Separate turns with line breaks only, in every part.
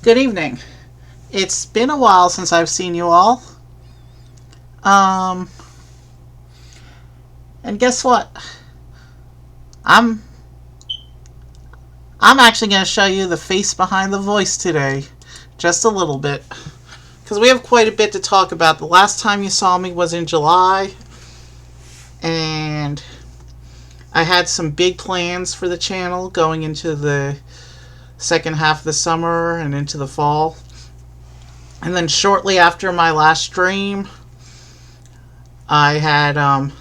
Good evening. It's been a while since I've seen you all. Um, and guess what? I'm I'm actually going to show you the face behind the voice today, just a little bit, because we have quite a bit to talk about. The last time you saw me was in July, and I had some big plans for the channel going into the second half of the summer and into the fall. And then shortly after my last stream, I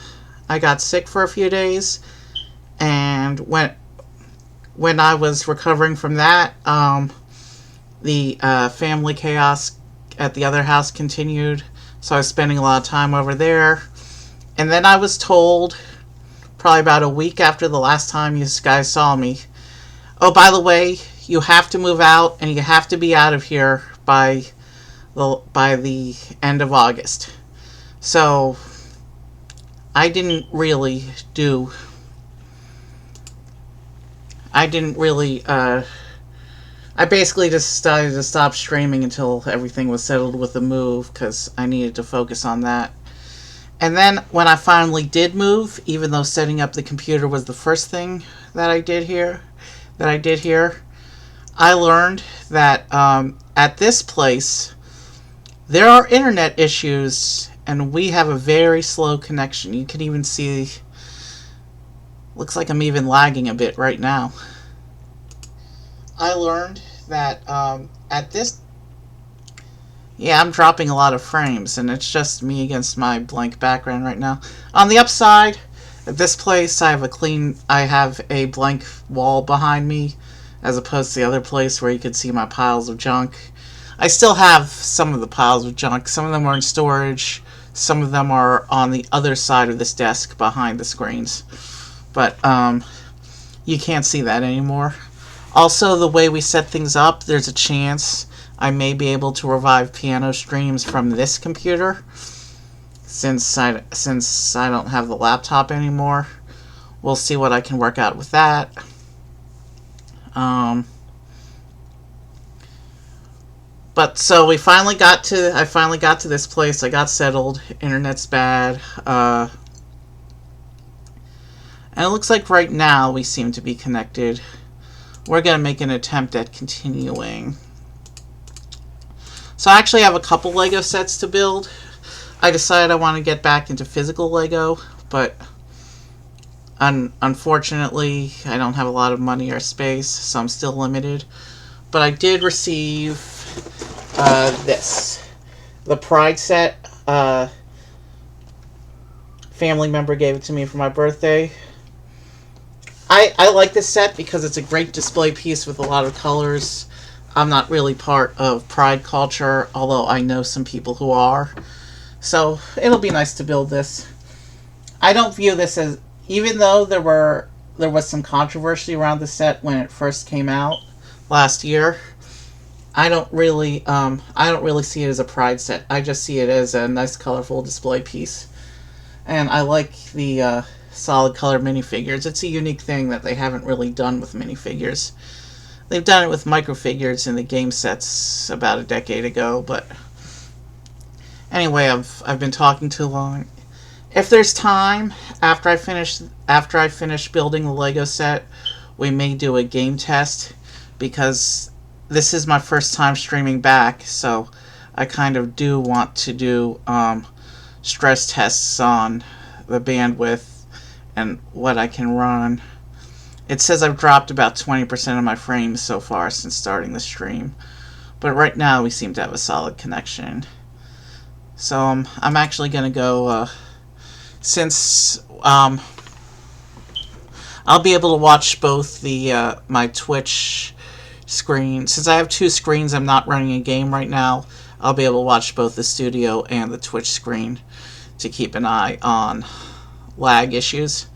got sick for a few days, and when I was recovering from that, the family chaos at the other house continued, so I was spending a lot of time over there. And then I was told, probably about a week after the last time you guys saw me, oh, by the way, you have to move out and you have to be out of here by the end of August. So I didn't really do. I didn't really. I basically just decided to stop streaming until everything was settled with the move, because I needed to focus on that. And then when I finally did move, even though setting up the computer was the first thing that I did here, I learned that at this place there are internet issues, and we have a very slow connection. You can even see, looks like I'm even lagging a bit right now. I learned that at this, yeah, I'm dropping a lot of frames, and it's just me against my blank background right now. On the upside, at this place, I have a blank wall behind me, as opposed to the other place where you could see my piles of junk. I still have some of the piles of junk. Some of them are in storage. Some of them are on the other side of this desk behind the screens. But you can't see that anymore. Also, the way we set things up, there's a chance I may be able to revive piano streams from this computer, since I don't have the laptop anymore. We'll see what I can work out with that. But so I finally got to this place. I got settled. Internet's bad. And it looks like right now we seem to be connected. We're going to make an attempt at continuing. So I actually have a couple Lego sets to build. I decided I want to get back into physical Lego, but unfortunately I don't have a lot of money or space, so I'm still limited. But I did receive this. The Pride set. Family member gave it to me for my birthday. I like this set because it's a great display piece with a lot of colors. I'm not really part of Pride culture, although I know some people who are. So it'll be nice to build this. I don't view this as, even though there was some controversy around the set when it first came out last year, I don't really see it as a Pride set. I just see it as a nice, colorful display piece. And I like the solid color minifigures. It's a unique thing that they haven't really done with minifigures. They've done it with microfigures in the game sets about a decade ago, but anyway, I've been talking too long. If there's time after I finish building the Lego set, we may do a game test, because this is my first time streaming back, so I kind of do want to do stress tests on the bandwidth and what I can run. It says I've dropped about 20% of my frames so far since starting the stream, but right now we seem to have a solid connection. So I'm actually going to go, since I'll be able to watch both the my Twitch screen. Since I have two screens, I'm not running a game right now. I'll be able to watch both the studio and the Twitch screen to keep an eye on lag issues,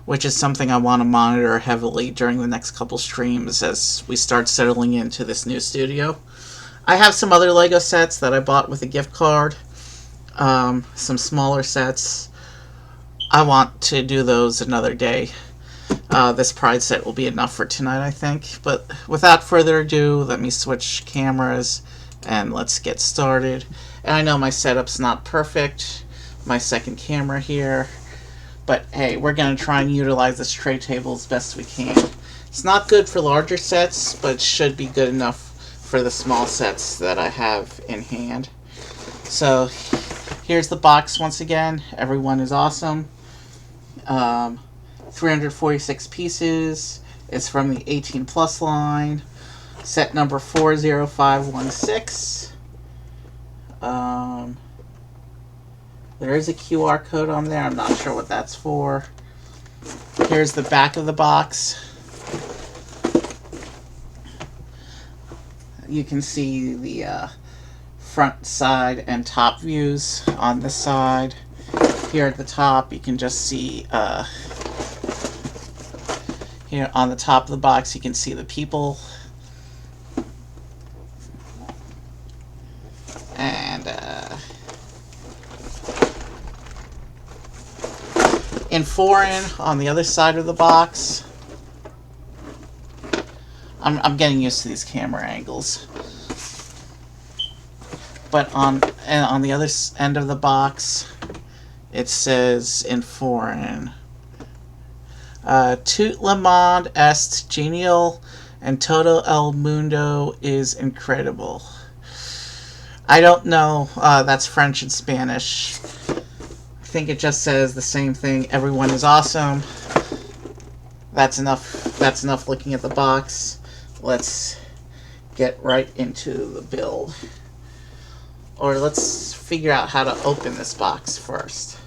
which is something I want to monitor heavily during the next couple streams as we start settling into this new studio. I have some other Lego sets that I bought with a gift card, some smaller sets. I want to do those another day. This Pride set will be enough for tonight, I think. But without further ado, let me switch cameras and let's get started. And I know my setup's not perfect, my second camera here, but hey, we're going to try and utilize this tray table as best we can. It's not good for larger sets, but it should be good enough for the small sets that I have in hand. So here's the box once again. Everyone is awesome. 346 pieces. It's from the 18 plus line. Set number 40516. There is a QR code on there. I'm not sure what that's for. Here's the back of the box. You can see the front, side, and top views on this side. Here at the top, you can just see here on the top of the box, you can see the people. And in foreign, on the other side of the box, I'm getting used to these camera angles. But on the other end of the box, it says in foreign, Tout le monde est genial and todo el mundo es incredible. I don't know. That's French and Spanish. I think it just says the same thing. Everyone is awesome. That's enough. That's enough looking at the box. Let's get right into the build. Or let's figure out how to open this box first.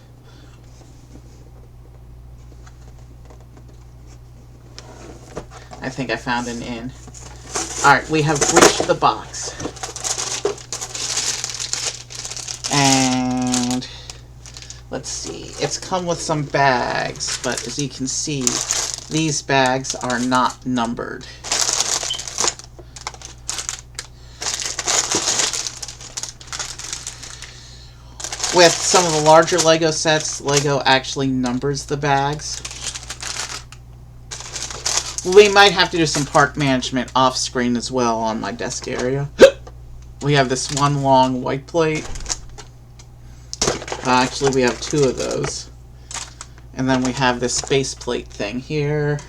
I think I found an in. Alright, we have reached the box. And let's see. It's come with some bags, but as you can see, these bags are not numbered. With some of the larger Lego sets, Lego actually numbers the bags. We might have to do some part management off screen as well on my desk area. We have this one long white plate. Actually, we have two of those. And then we have this base plate thing here.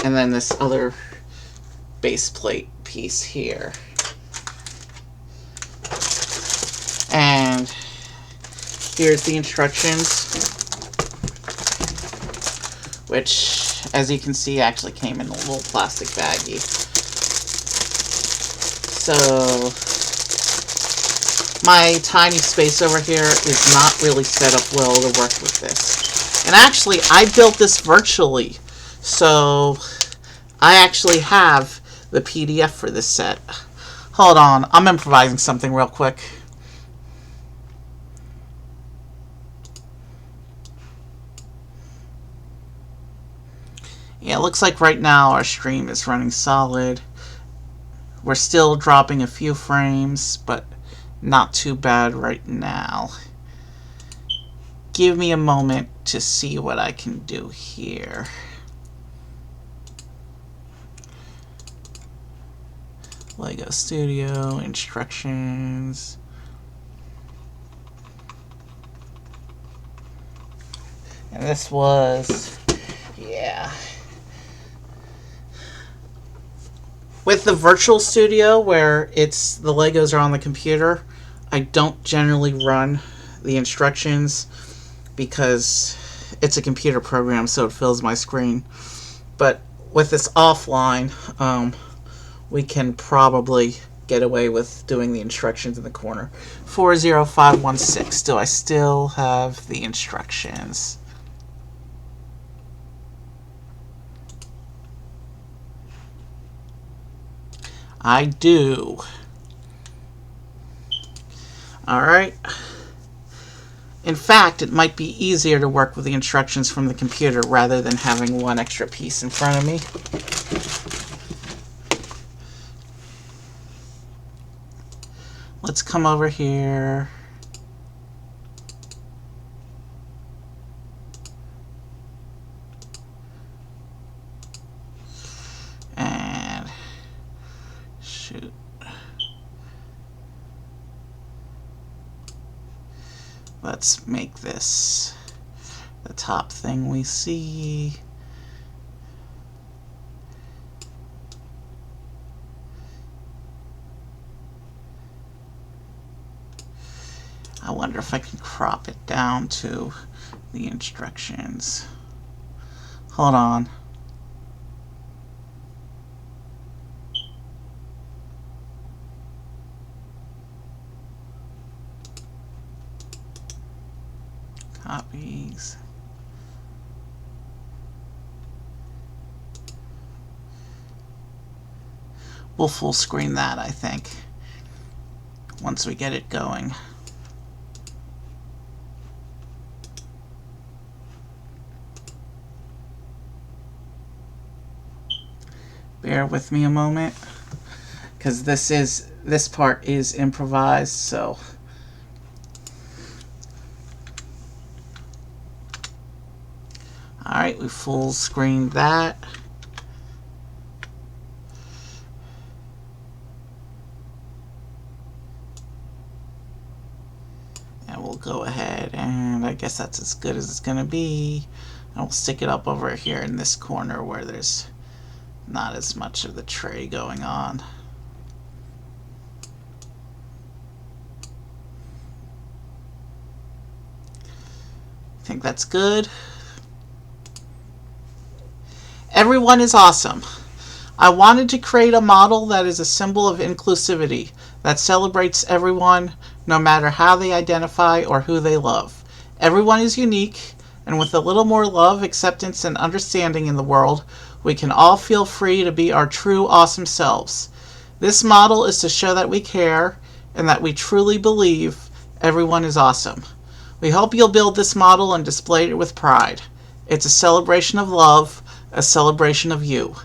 And then this other base plate piece here. And here's the instructions, which, as you can see, actually came in a little plastic baggie. So, my tiny space over here is not really set up well to work with this. And actually, I built this virtually, so I actually have the PDF for this set. Hold on, I'm improvising something real quick. Yeah, it looks like right now our stream is running solid. We're still dropping a few frames, but not too bad right now. Give me a moment to see what I can do here. Lego Studio, instructions. And this was, yeah. With the virtual studio, where the Legos are on the computer, I don't generally run the instructions because it's a computer program, so it fills my screen. But with this offline, we can probably get away with doing the instructions in the corner. 40516. Do I still have the instructions? I do. Alright. In fact, it might be easier to work with the instructions from the computer rather than having one extra piece in front of me. Let's come over here. shoot. Let's make this the top thing we see. I wonder if I can crop it down to the instructions. Hold on. Copies. We'll full screen that, I think, once we get it going. Bear with me a moment, because this part is improvised, so alright, we full screened that. And we'll go ahead, and I guess that's as good as it's going to be. And we'll stick it up over here in this corner where there's not as much of the tray going on. I think that's good. Everyone is awesome. I wanted to create a model that is a symbol of inclusivity, that celebrates everyone, no matter how they identify or who they love. Everyone is unique, and with a little more love, acceptance, and understanding in the world, we can all feel free to be our true awesome selves. This model is to show that we care and that we truly believe everyone is awesome. We hope you'll build this model and display it with pride. It's a celebration of love, a celebration of you.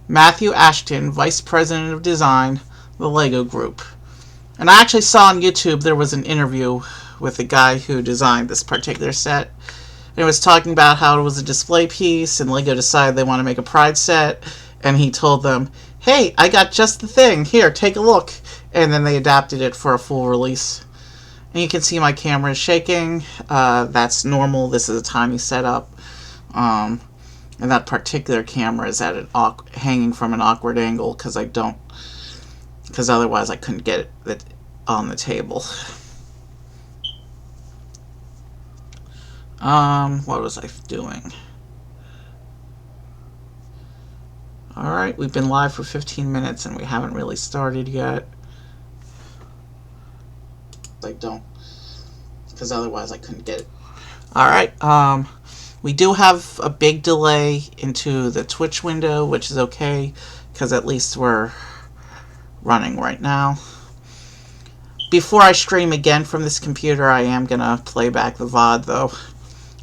Matthew Ashton, Vice President of Design, the Lego Group. And I actually saw on YouTube there was an interview with the guy who designed this particular set. And it was talking about how it was a display piece, and Lego decided they want to make a Pride set, and he told them, hey, I got just the thing, here, take a look. And then they adapted it for a full release. And you can see my camera is shaking. That's normal. This is a tiny setup. And that particular camera is at hanging from an awkward angle because otherwise I couldn't get it on the table. What was I doing? Alright, we've been live for 15 minutes and we haven't really started yet. I don't, because otherwise I couldn't get it. Alright, we do have a big delay into the Twitch window, which is okay, because at least we're running right now. Before I stream again from this computer, I am going to play back the VOD, though,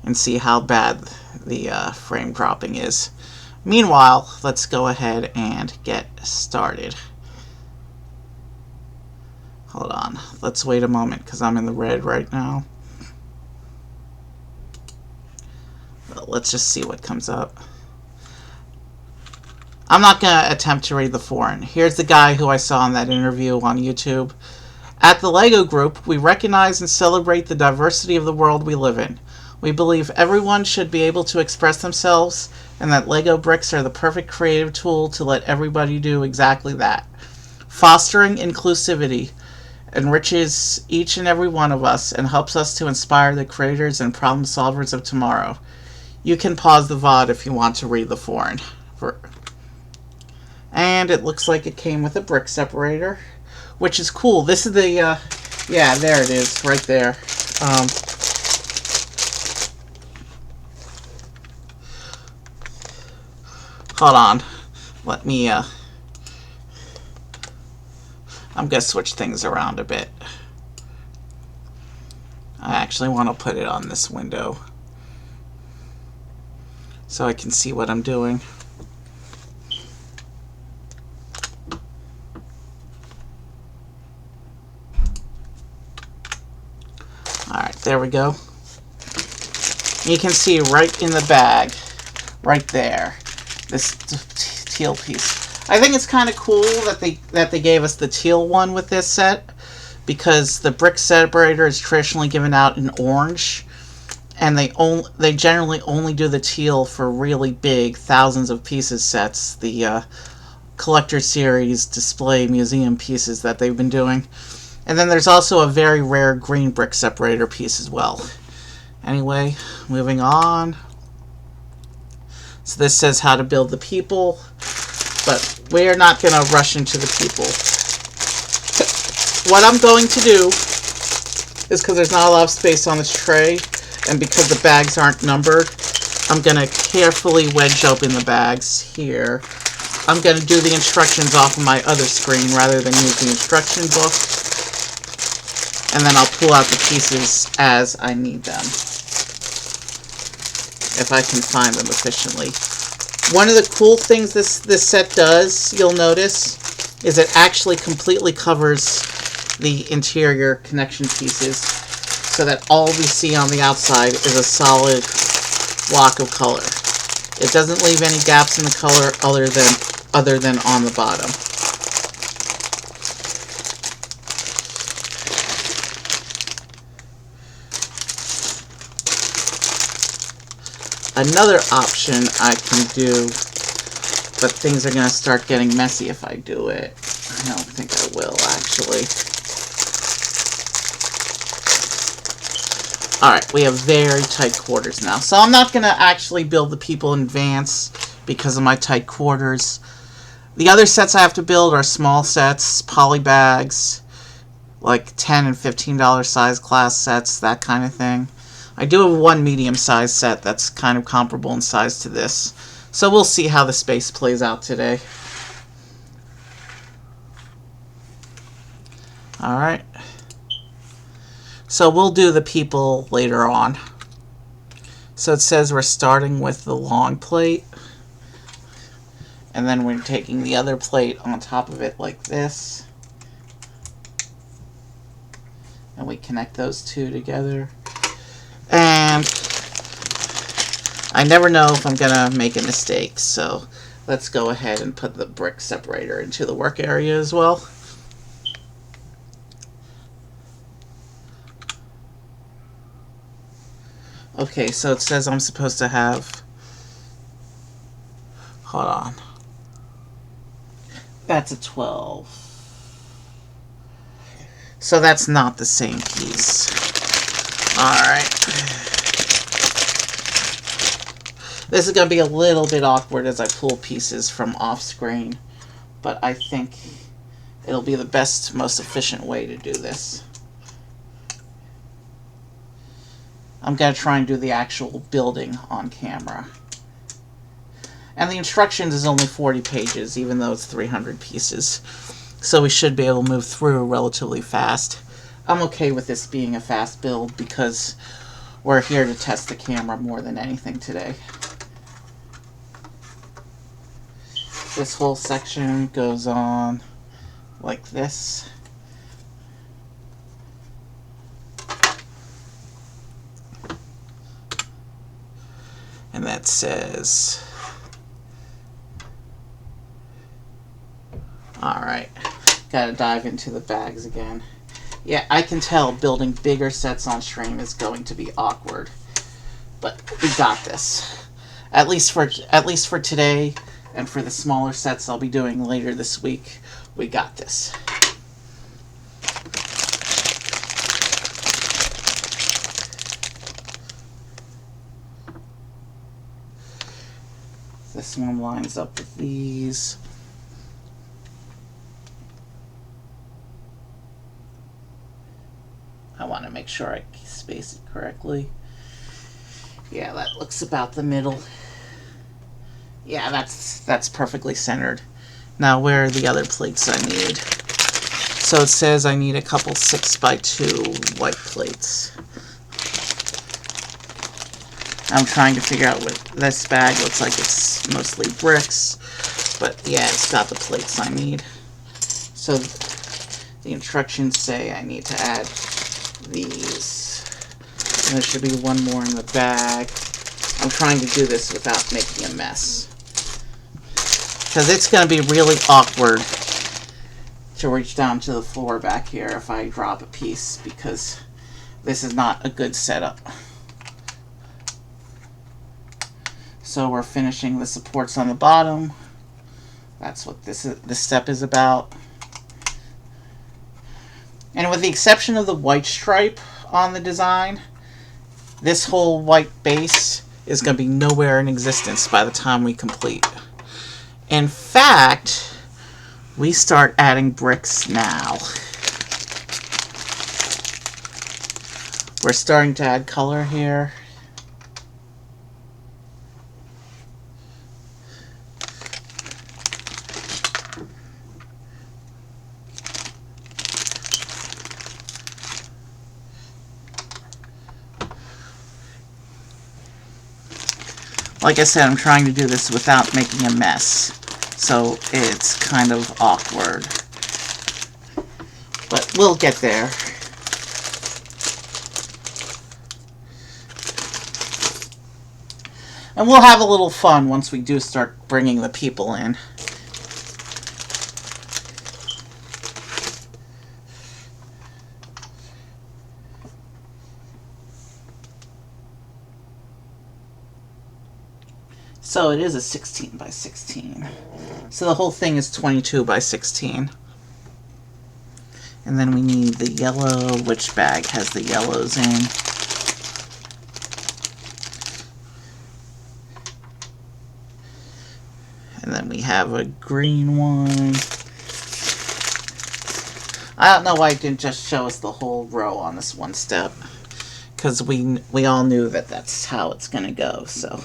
and see how bad the frame dropping is. Meanwhile, let's go ahead and get started. Hold on. Let's wait a moment, because I'm in the red right now. Well, let's just see what comes up. I'm not going to attempt to read the foreign. Here's the guy who I saw in that interview on YouTube. At the Lego Group, we recognize and celebrate the diversity of the world we live in. We believe everyone should be able to express themselves, and that Lego bricks are the perfect creative tool to let everybody do exactly that. Fostering inclusivity enriches each and every one of us and helps us to inspire the creators and problem solvers of tomorrow. You can pause the VOD if you want to read the foreign. And it looks like it came with a brick separator, which is cool. This is the, yeah, there it is, right there. Hold on. Let me, I'm going to switch things around a bit. I actually want to put it on this window so I can see what I'm doing. Alright, there we go. You can see right in the bag, right there, this teal piece. I think it's kind of cool that they gave us the teal one with this set, because the brick separator is traditionally given out in orange, and they generally only do the teal for really big thousands of pieces sets, the collector series display museum pieces that they've been doing. And then there's also a very rare green brick separator piece as well. Anyway, moving on. So this says how to build the people, but we're not going to rush into the people. What I'm going to do is, because there's not a lot of space on this tray, and because the bags aren't numbered, I'm going to carefully wedge open the bags here. I'm going to do the instructions off of my other screen rather than use the instruction book. And then I'll pull out the pieces as I need them, if I can find them efficiently. One of the cool things this set does, you'll notice, is it actually completely covers the interior connection pieces, so that all we see on the outside is a solid block of color. It doesn't leave any gaps in the color other than on the bottom. Another option I can do, but things are going to start getting messy if I do it. I don't think I will, actually. Alright, we have very tight quarters now. So I'm not going to actually build the people in advance because of my tight quarters. The other sets I have to build are small sets, poly bags, like $10 and $15 size class sets, that kind of thing. I do have one medium-sized set that's kind of comparable in size to this. So we'll see how the space plays out today. Alright. So we'll do the people later on. So it says we're starting with the long plate. And then we're taking the other plate on top of it like this. And we connect those two together. And I never know if I'm going to make a mistake, so let's go ahead and put the brick separator into the work area as well. Okay, so it says I'm supposed to have... Hold on. That's a 12. So that's not the same piece. Alright. This is going to be a little bit awkward as I pull pieces from off screen, but I think it'll be the best, most efficient way to do this. I'm going to try and do the actual building on camera. And the instructions is only 40 pages, even though it's 300 pieces. So we should be able to move through relatively fast. I'm okay with this being a fast build because we're here to test the camera more than anything today. This whole section goes on like this. And that says... Alright, gotta dive into the bags again. Yeah, I can tell building bigger sets on stream is going to be awkward, but we got this. At least for today, and for the smaller sets I'll be doing later this week, we got this. This one lines up with these. I want to make sure I space it correctly. Yeah, that looks about the middle. Yeah, that's perfectly centered. Now, where are the other plates I need? So it says I need a couple 6x2 white plates. I'm trying to figure out what this bag looks like. It's mostly bricks, but yeah, it's got the plates I need. So the instructions say I need to add these. And there should be one more in the bag. I'm trying to do this without making a mess, because it's going to be really awkward to reach down to the floor back here if I drop a piece, because this is not a good setup. So we're finishing the supports on the bottom. That's what this step is about. And with the exception of the white stripe on the design, this whole white base is going to be nowhere in existence by the time we complete. In fact, we start adding bricks now. We're starting to add color here. Like I said, I'm trying to do this without making a mess, so it's kind of awkward. But we'll get there. And we'll have a little fun once we do start bringing the people in. So it is a 16 by 16. So the whole thing is 22 by 16. And then we need the yellow. Which bag has the yellows in? And then we have a green one. I don't know why it didn't just show us the whole row on this one step, because we all knew that that's how it's going to go. So.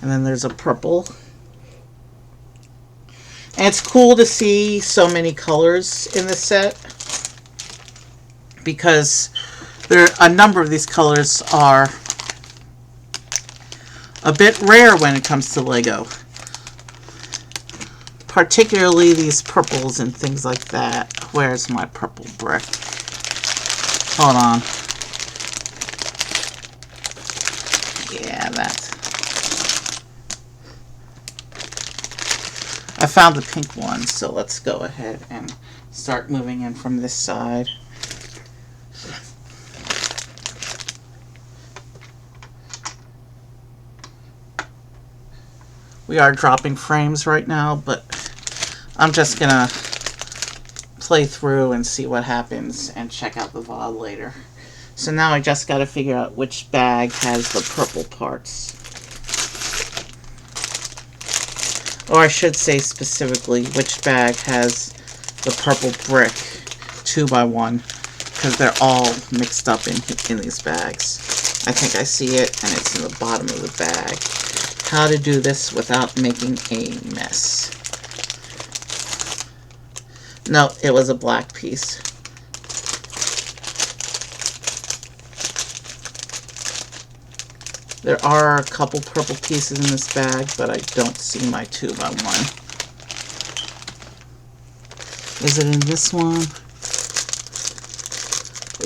And then there's a purple. And it's cool to see so many colors in this set, because a number of these colors are a bit rare when it comes to Lego. Particularly these purples and things like that. Where's my purple brick? Hold on. Yeah, that's... I found the pink one, so let's go ahead and start moving in from this side. We are dropping frames right now, but I'm just gonna play through and see what happens and check out the VOD later. So now I just gotta figure out which bag has the purple parts. Or I should say specifically which bag has the purple brick 2x1, because they're all mixed up in these bags. I think I see it, and it's in the bottom of the bag. How to do this without making a mess. No, it was a black piece. There are a couple purple pieces in this bag, but I don't see my 2x1. Is it in this one?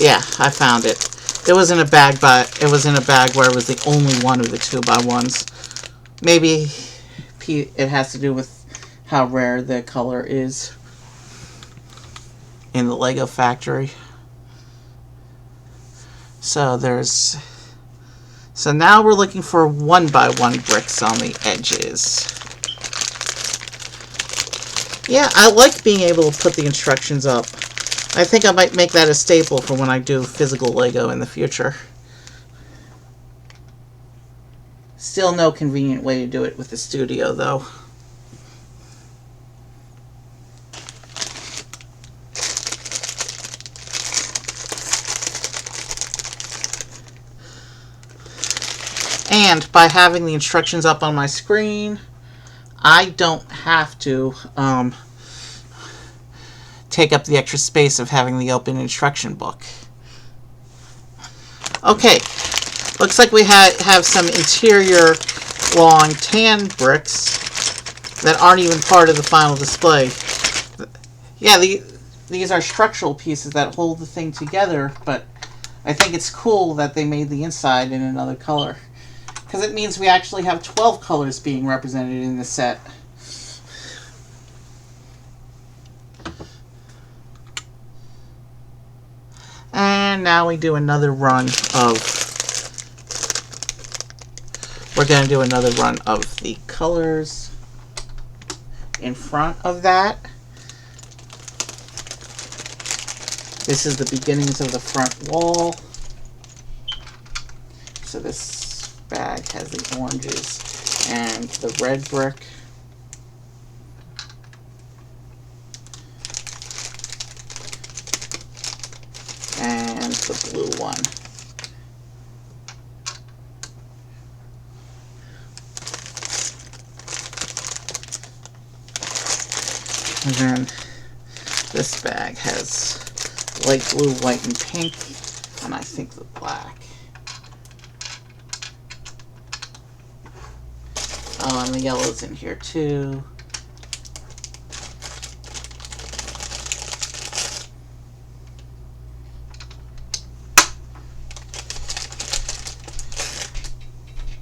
Yeah, I found it. It was in a bag, but it was in a bag where it was the only one of the 2x1s. Maybe it has to do with how rare the color is in the Lego factory. So now we're looking for 1x1 bricks on the edges. Yeah, I like being able to put the instructions up. I think I might make that a staple for when I do physical Lego in the future. Still no convenient way to do it with the studio, though. And by having the instructions up on my screen, I don't have to take up the extra space of having the open instruction book. Okay, looks like we have some interior long tan bricks that aren't even part of the final display. Yeah, these are structural pieces that hold the thing together, but I think it's cool that they made the inside in another color, because it means we actually have 12 colors being represented in the set. And now we do another run of, we're going to do another run of the colors in front of that. This is the beginnings of the front wall. So this bag has the oranges and the red brick. And the blue one. And then this bag has light blue, white, and pink, and I think the black. Oh, and the yellow's in here too.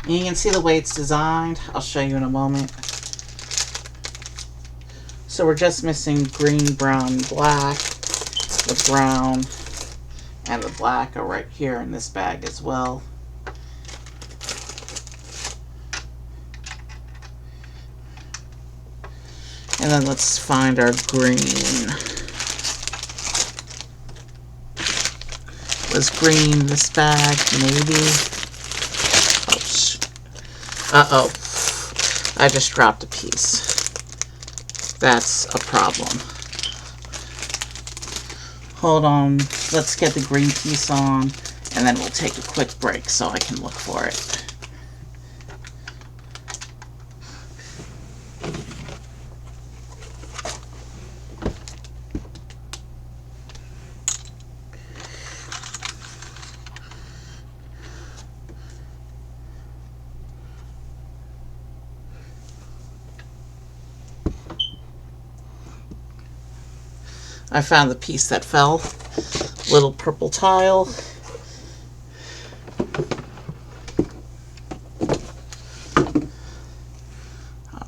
And you can see the way it's designed. I'll show you in a moment. So we're just missing green, brown, and black. The brown and the black are right here in this bag as well. And then let's find our green. Was green this bag? Maybe. Oh, shoot. Uh-oh. I just dropped a piece. That's a problem. Hold on. Let's get the green piece on, and then we'll take a quick break so I can look for it. I found the piece that fell. Little purple tile.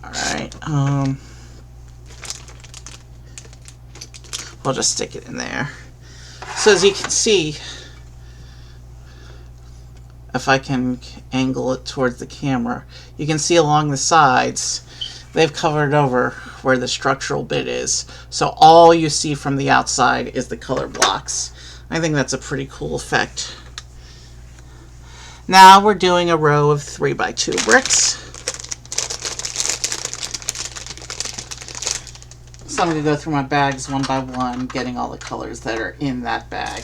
Alright, I'll just stick it in there. So as you can see, if I can angle it towards the camera, you can see along the sides they've covered over where the structural bit is. So all you see from the outside is the color blocks. I think that's a pretty cool effect. Now we're doing a row of 3x2 bricks. So I'm going to go through my bags one by one, getting all the colors that are in that bag.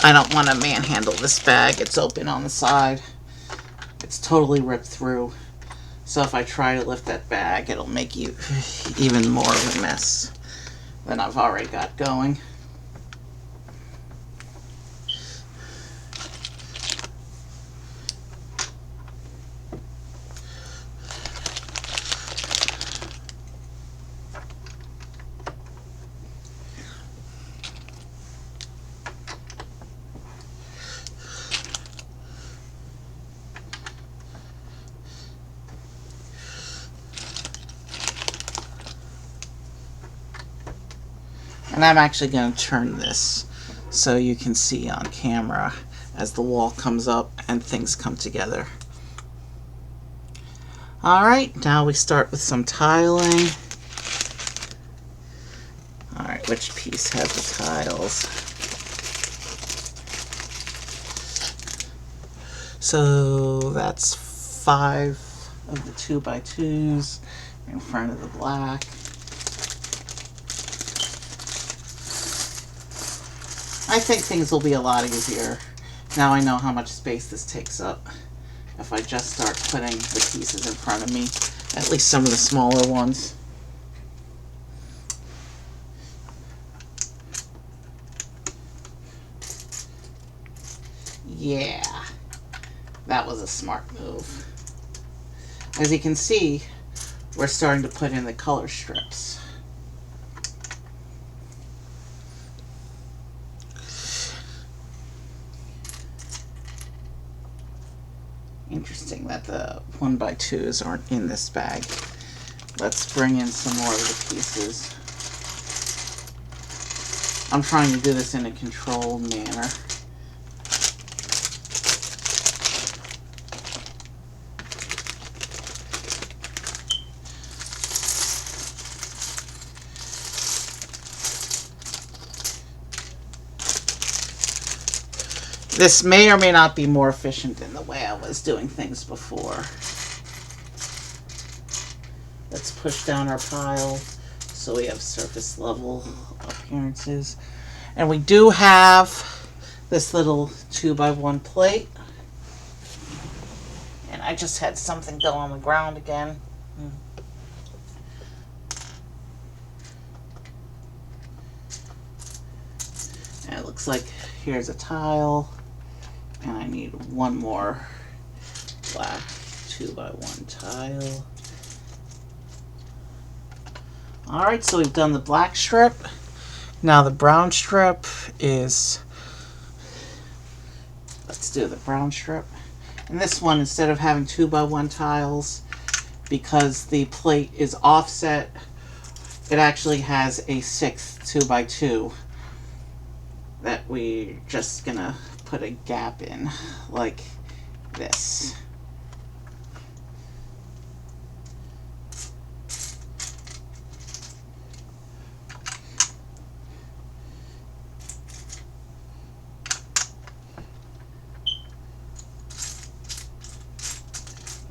I don't want to manhandle this bag. It's open on the side. It's totally ripped through. So if I try to lift that bag, it'll make you even more of a mess than I've already got going. And I'm actually going to turn this so you can see on camera as the wall comes up and things come together. Alright, now we start with some tiling. Alright, which piece has the tiles? So that's 5 of the 2x2s in front of the black. I think things will be a lot easier. Now I know how much space this takes up. If I just start putting the pieces in front of me, at least some of the smaller ones. Yeah, that was a smart move. As you can see, we're starting to put in the color strips. Interesting that the 1x2s aren't in this bag. Let's bring in some more of the pieces. I'm trying to do this in a controlled manner. This may or may not be more efficient than the way I was doing things before. Let's push down our pile so we have surface level appearances. And we do have this little 2x1 plate. And I just had something go on the ground again. And it looks like here's a tile. And I need one more black 2x1 tile. Alright, so we've done the black strip. Now the brown strip is... Let's do the brown strip. And this one, instead of having 2x1 tiles, because the plate is offset, it actually has a 6th 2x2 that we're just gonna put a gap in like this.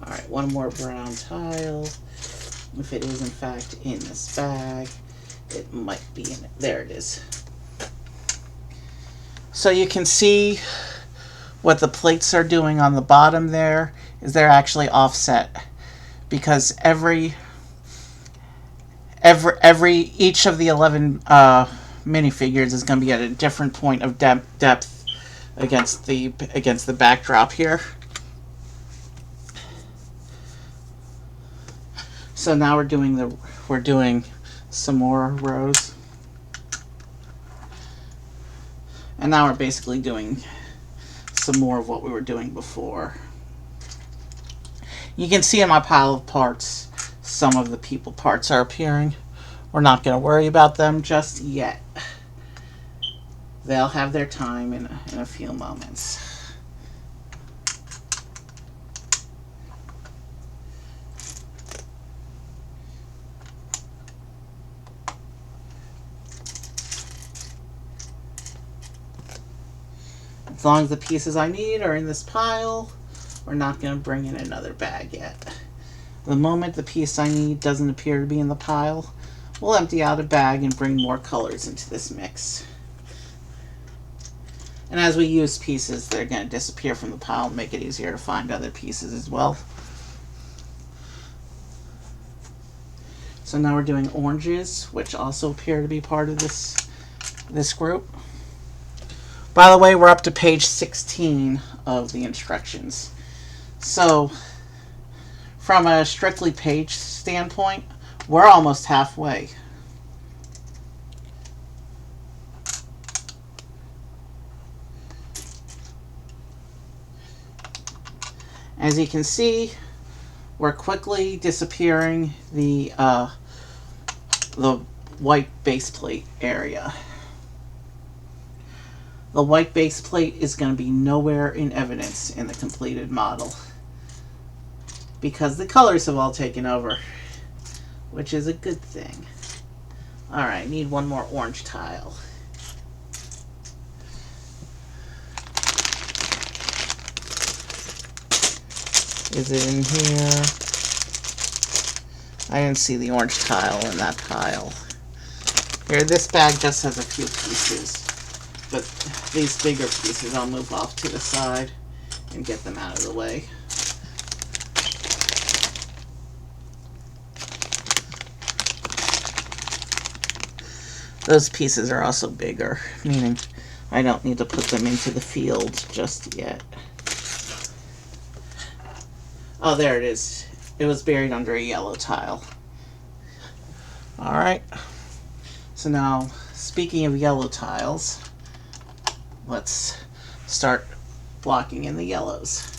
Alright, one more brown tile. If it is in fact in this bag, it might be in it. There it is. So you can see what the plates are doing on the bottom there is they're actually offset, because each of the 11 minifigures is going to be at a different point of depth against the backdrop here. So now we're doing some more rows. And now we're basically doing some more of what we were doing before. You can see in my pile of parts, some of the people parts are appearing. We're not going to worry about them just yet. They'll have their time in a few moments. As long as the pieces I need are in this pile, we're not going to bring in another bag yet. The moment the piece I need doesn't appear to be in the pile, we'll empty out a bag and bring more colors into this mix. And as we use pieces, they're going to disappear from the pile and make it easier to find other pieces as well. So now we're doing oranges, which also appear to be part of this group. By the way, we're up to page 16 of the instructions. So, from a strictly page standpoint, we're almost halfway. As you can see, we're quickly disappearing the white base plate area. The white base plate is going to be nowhere in evidence in the completed model, because the colors have all taken over, which is a good thing. Alright, need one more orange tile. Is it in here? I didn't see the orange tile in that pile. Here, this bag just has a few pieces, but these bigger pieces I'll move off to the side and get them out of the way. Those pieces are also bigger, meaning I don't need to put them into the field just yet. Oh, there it is. It was buried under a yellow tile. Alright. So now, speaking of yellow tiles, let's start blocking in the yellows.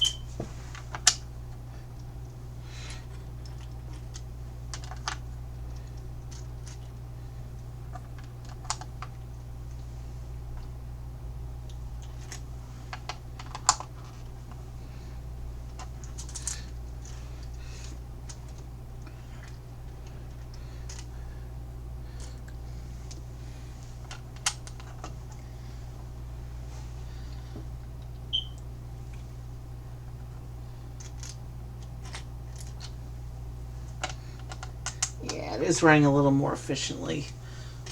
Yeah, it is running a little more efficiently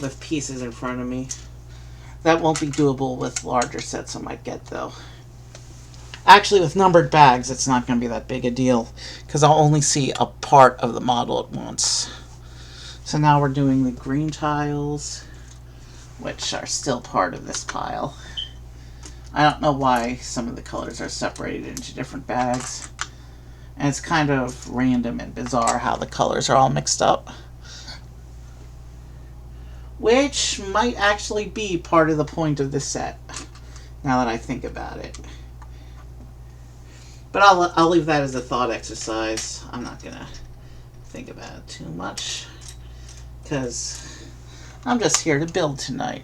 with pieces in front of me. That won't be doable with larger sets I might get, though. Actually, with numbered bags, it's not going to be that big a deal, because I'll only see a part of the model at once. So now we're doing the green tiles, which are still part of this pile. I don't know why some of the colors are separated into different bags. And it's kind of random and bizarre how the colors are all mixed up. Which might actually be part of the point of this set, now that I think about it. But I'll leave that as a thought exercise. I'm not going to think about it too much, because I'm just here to build tonight.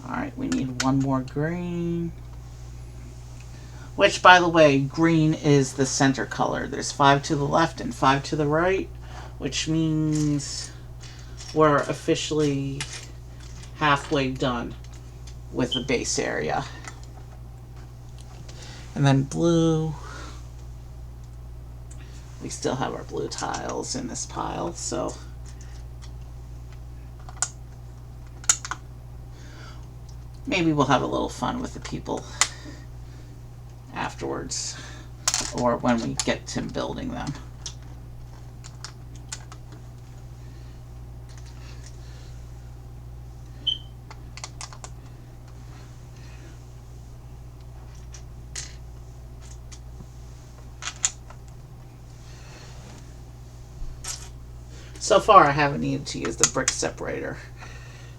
Alright, we need one more green. Which, by the way, green is the center color. There's 5 to the left and 5 to the right, which means we're officially halfway done with the base area. And then blue. We still have our blue tiles in this pile, so maybe we'll have a little fun with the people afterwards, or when we get to building them. So far I haven't needed to use the brick separator,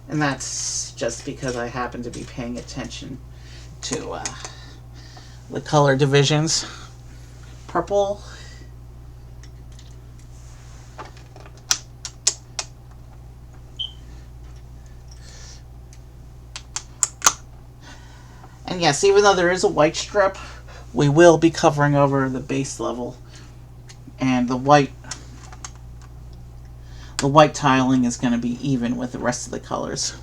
and that's just because I happen to be paying attention to the color divisions. Purple. And yes, even though there is a white strip, we will be covering over the base level, and the white tiling is going to be even with the rest of the colors.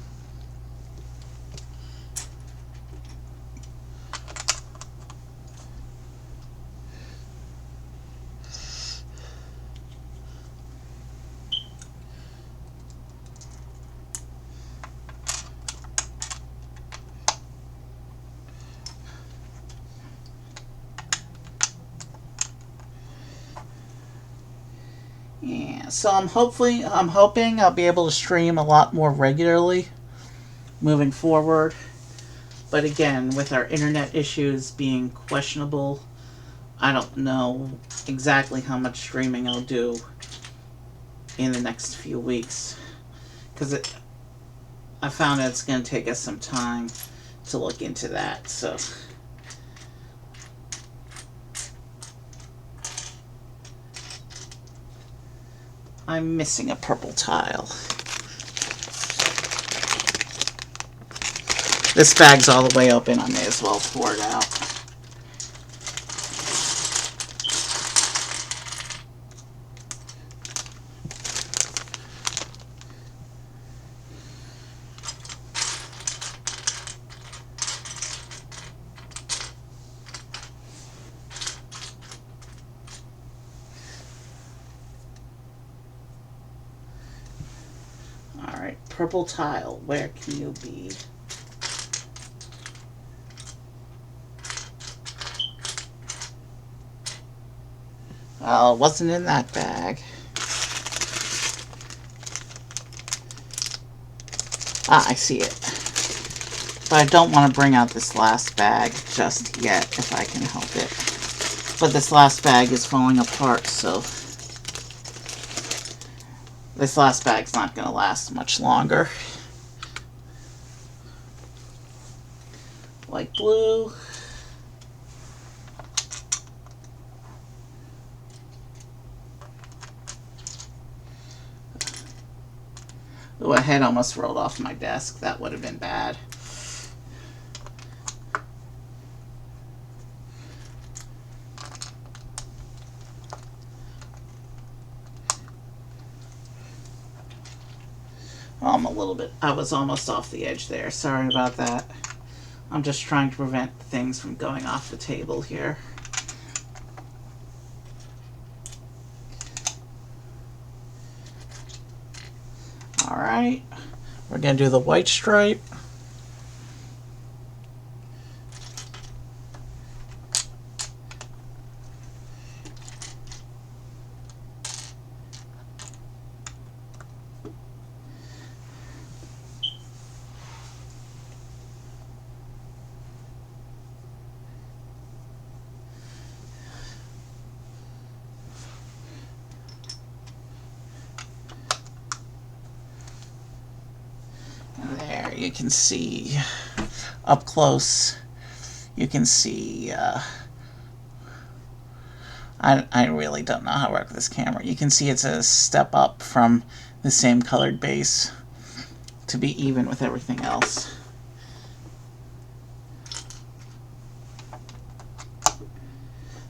Yeah, so I'm hoping I'll be able to stream a lot more regularly moving forward. But again, with our internet issues being questionable, I don't know exactly how much streaming I'll do in the next few weeks, because I found out it's going to take us some time to look into that. So I'm missing a purple tile. This bag's all the way open. I may as well pour it out. Alright, purple tile, where can you be? Oh, it wasn't in that bag. Ah, I see it. But I don't want to bring out this last bag just yet, if I can help it. But this last bag is falling apart, so this last bag's not going to last much longer. Light blue. Ooh, a head almost rolled off my desk. That would have been bad. I was almost off the edge there. Sorry about that. I'm just trying to prevent things from going off the table here. Alright, we're going to do the white stripe. There, you can see up close, you can see, I really don't know how to work with this camera. You can see it's a step up from the same colored base to be even with everything else.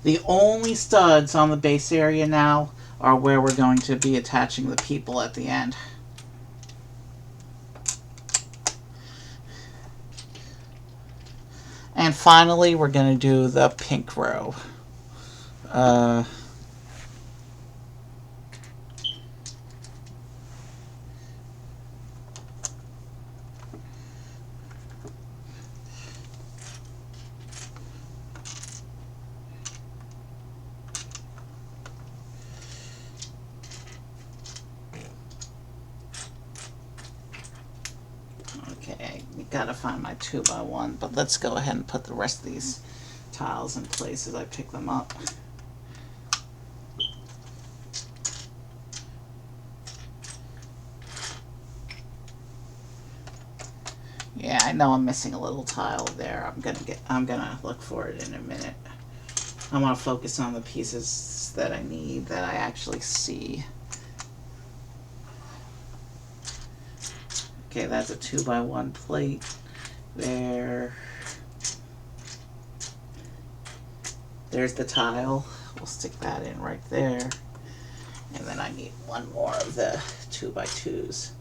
The only studs on the base area now are where we're going to be attaching the people at the end. And finally, we're going to do the pink row. Okay, you gotta find my 2x1, but let's go ahead and put the rest of these tiles in place as I pick them up. Yeah, I know I'm missing a little tile there. I'm gonna look for it in a minute. I want to focus on the pieces that I need, that I actually see. Okay, that's a 2x1 plate there. There's the tile. We'll stick that in right there. And then I need one more of the 2x2s.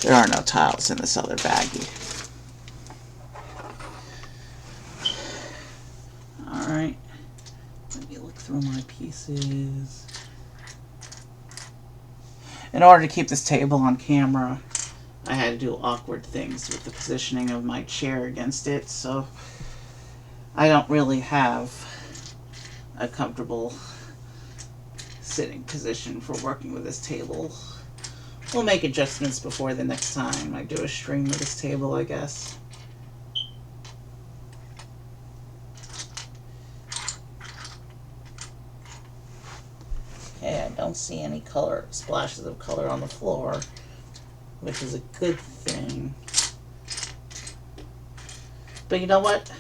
There are no tiles in this other baggie. Alright, let me look through my pieces. In order to keep this table on camera, I had to do awkward things with the positioning of my chair against it, so I don't really have a comfortable sitting position for working with this table. We'll make adjustments before the next time I do a stream with this table, I guess. Okay, I don't see any splashes of color on the floor, which is a good thing. But you know what?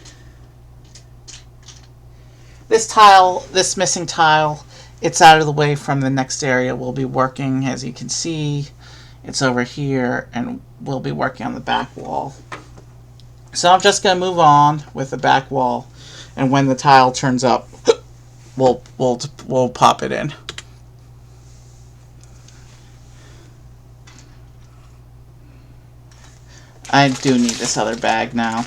This missing tile, it's out of the way from the next area we'll be working. As you can see, it's over here, and we'll be working on the back wall. So I'm just going to move on with the back wall, and when the tile turns up, we'll pop it in. I do need this other bag now.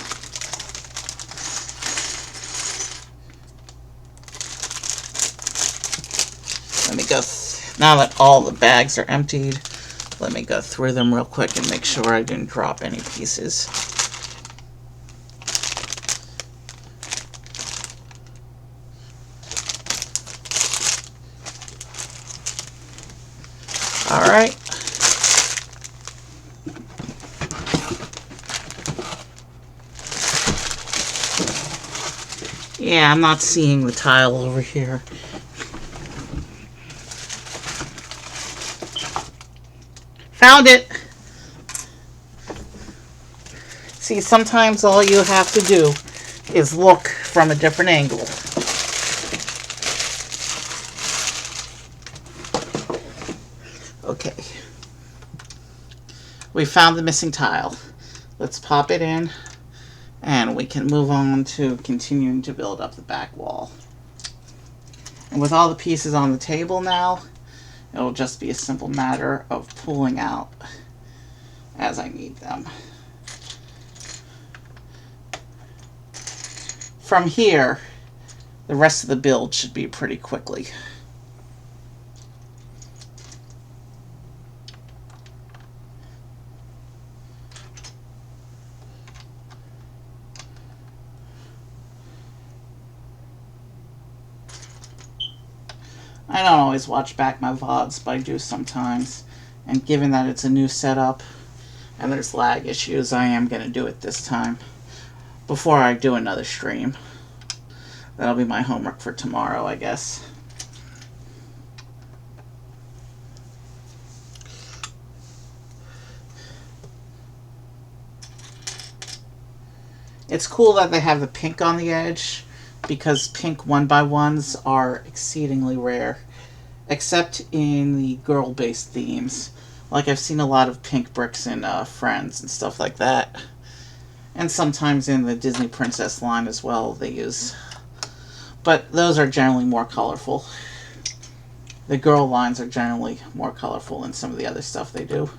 go, now that all the bags are emptied, let me go through them real quick and make sure I didn't drop any pieces. All right. Yeah, I'm not seeing the tile over here. Found it! See, sometimes all you have to do is look from a different angle. Okay. We found the missing tile. Let's pop it in, and we can move on to continuing to build up the back wall. And with all the pieces on the table now, it'll just be a simple matter of pulling out as I need them. From here, the rest of the build should be pretty quickly. I don't always watch back my VODs, but I do sometimes. And given that it's a new setup and there's lag issues, I am going to do it this time before I do another stream. That'll be my homework for tomorrow, I guess. It's cool that they have the pink on the edge, because pink 1x1s are exceedingly rare, except in the girl-based themes. Like, I've seen a lot of pink bricks in Friends and stuff like that. And sometimes in the Disney Princess line as well, they use. But those are generally more colorful. The girl lines are generally more colorful than some of the other stuff they do.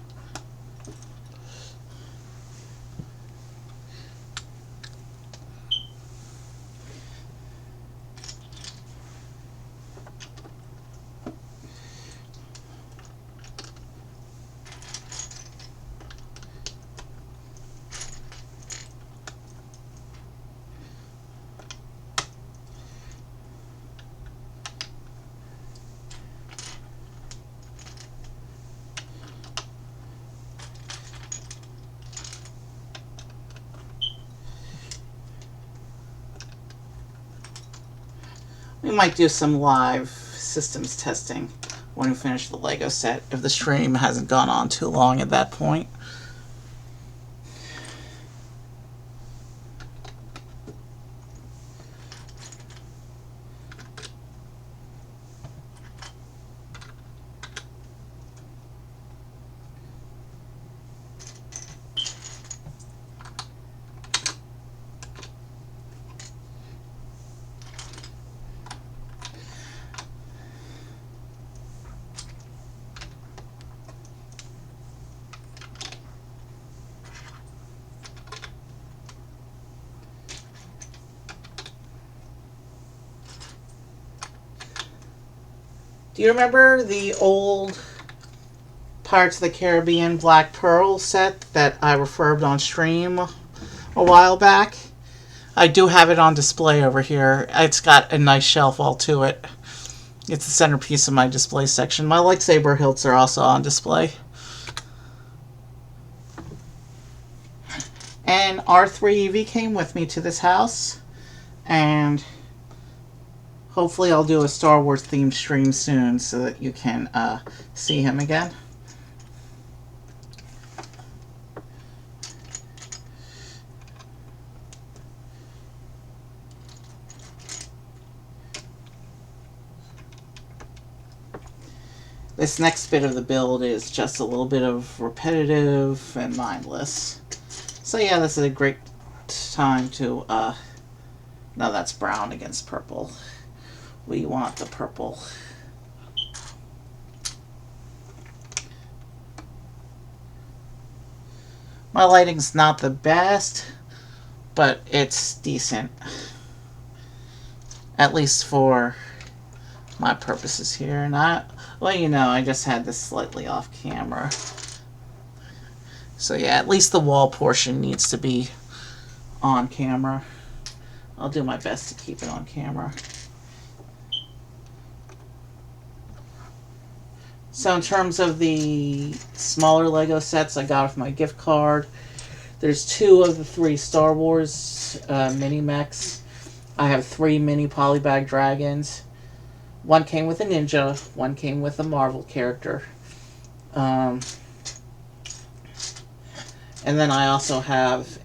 We might do some live systems testing when we finish the Lego set, if the stream hasn't gone on too long at that point. Do you remember the old Pirates of the Caribbean Black Pearl set that I refurbed on stream a while back? I do have it on display over here. It's got a nice shelf all to it. It's the centerpiece of my display section. My lightsaber hilts are also on display. And R3EV came with me to this house, and hopefully I'll do a Star Wars themed stream soon so that you can see him again. This next bit of the build is just a little bit of repetitive and mindless. So yeah, this is a great time to, no, that's brown against purple. We want the purple. My lighting's not the best, but it's decent. At least for my purposes here. And I just had this slightly off camera. So yeah, at least the wall portion needs to be on camera. I'll do my best to keep it on camera. So in terms of the smaller Lego sets I got with my gift card, there's 2 of the 3 Star Wars mini mechs. I have 3 mini polybag dragons. 1 came with a ninja, 1 came with a Marvel character. And then I also have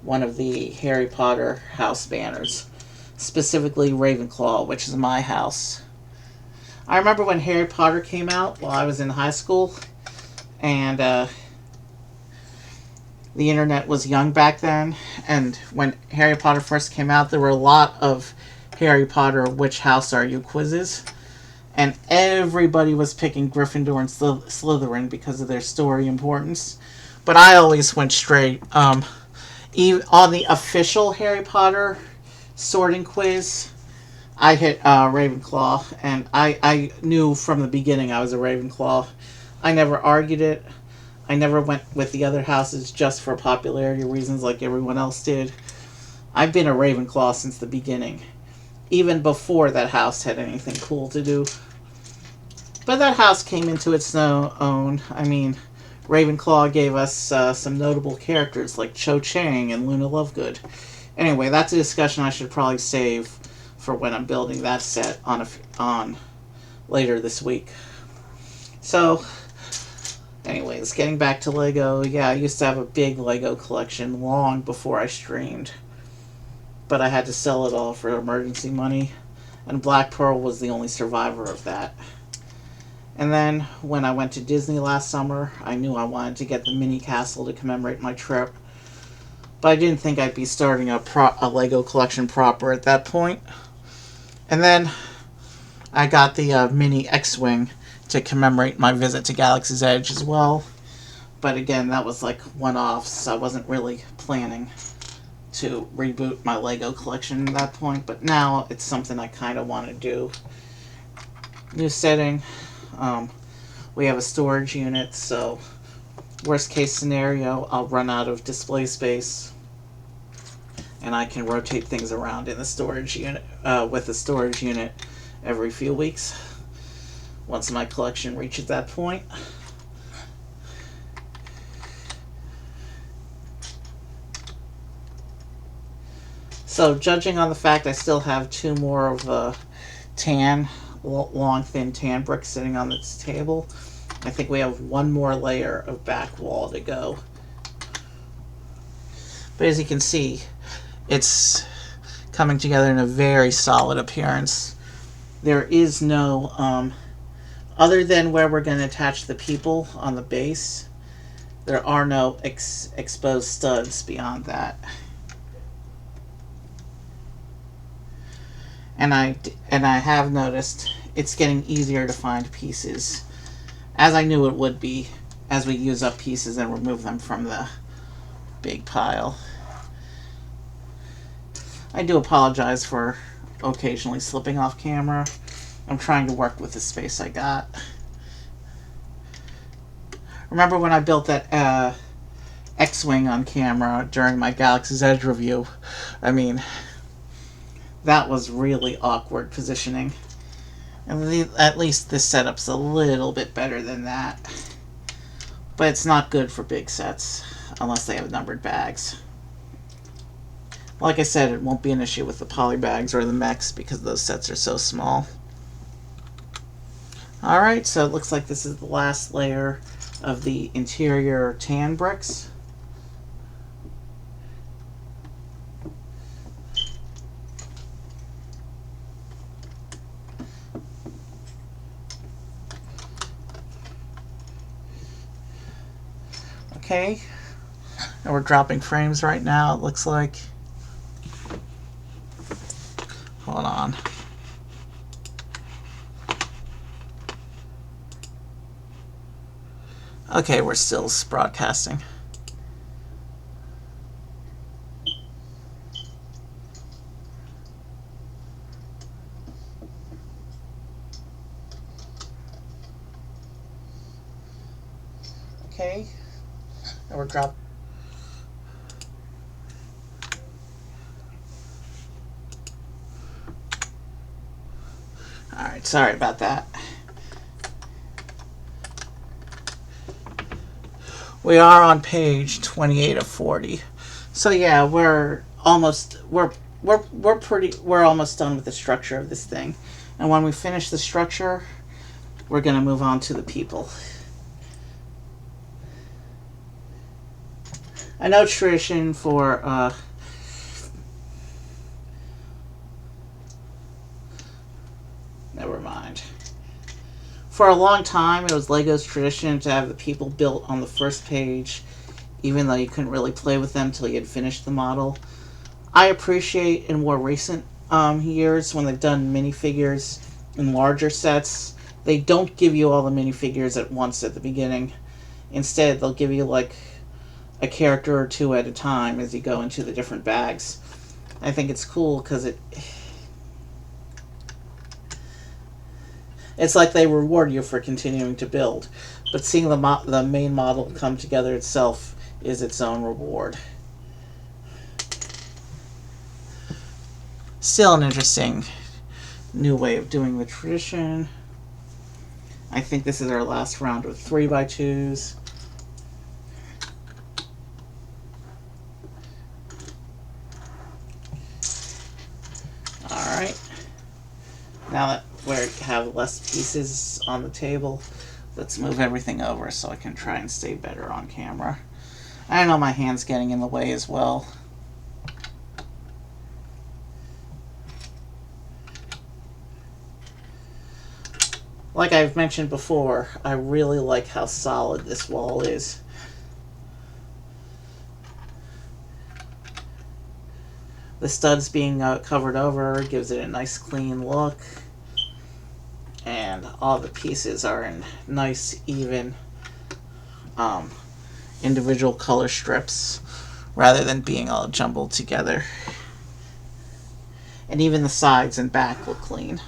one of the Harry Potter house banners, specifically Ravenclaw, which is my house. I remember when Harry Potter came out while I was in high school, and the internet was young back then, and when Harry Potter first came out, there were a lot of Harry Potter which house are you quizzes, and everybody was picking Gryffindor and Slytherin because of their story importance. But I always went straight. Even on the official Harry Potter sorting quiz, I hit Ravenclaw, and I knew from the beginning I was a Ravenclaw. I never argued it. I never went with the other houses just for popularity reasons like everyone else did. I've been a Ravenclaw since the beginning, even before that house had anything cool to do. But that house came into its own. I mean, Ravenclaw gave us some notable characters like Cho Chang and Luna Lovegood. Anyway, that's a discussion I should probably save for when I'm building that set on later this week. So, anyways, getting back to Lego, yeah, I used to have a big Lego collection long before I streamed, but I had to sell it all for emergency money, and Black Pearl was the only survivor of that. And then, when I went to Disney last summer, I knew I wanted to get the mini castle to commemorate my trip, but I didn't think I'd be starting a Lego collection proper at that point. And then, I got the mini X-Wing to commemorate my visit to Galaxy's Edge as well. But again, that was like one-offs, so I wasn't really planning to reboot my Lego collection at that point. But now, it's something I kind of want to do. New setting. We have a storage unit, so worst case scenario, I'll run out of display space, and I can rotate things around in the storage unit with the storage unit every few weeks once my collection reaches that point. So judging on the fact I still have 2 more of the long thin tan bricks sitting on this table, I think we have 1 more layer of back wall to go. But as you can see, it's coming together in a very solid appearance. There is no, other than where we're going to attach the people on the base, there are no exposed studs beyond that. And I have noticed it's getting easier to find pieces, as I knew it would be, as we use up pieces and remove them from the big pile. I do apologize for occasionally slipping off camera. I'm trying to work with the space I got. Remember when I built that X-Wing on camera during my Galaxy's Edge review? I mean, that was really awkward positioning. And at least this setup's a little bit better than that. But it's not good for big sets, unless they have numbered bags. Like I said, it won't be an issue with the poly bags or the mechs because those sets are so small. Alright, so it looks like this is the last layer of the interior tan bricks. Okay, and we're dropping frames right now, it looks like. Hold on. Okay, we're still broadcasting. Okay. And we're dropping. Alright, sorry about that. We are on page 28 of 40. So yeah, we're almost we're almost done with the structure of this thing. And when we finish the structure, we're going to move on to the people. I know tradition for never mind. For a long time, it was Lego's tradition to have the people built on the first page, even though you couldn't really play with them until you had finished the model. I appreciate in more recent years when they've done minifigures in larger sets, they don't give you all the minifigures at once at the beginning. Instead, they'll give you like a character or two at a time as you go into the different bags. I think it's cool because it's like they reward you for continuing to build, but seeing the main model come together itself is its own reward. Still an interesting new way of doing the tradition. I think this is our last round of 3x2s. Alright. Now that we have less pieces on the table, let's move everything over so I can try and stay better on camera. I know my hand's getting in the way as well. Like I've mentioned before, I really like how solid this wall is. The studs being covered over gives it a nice clean look. And all the pieces are in nice, even, individual color strips rather than being all jumbled together. And even the sides and back look clean.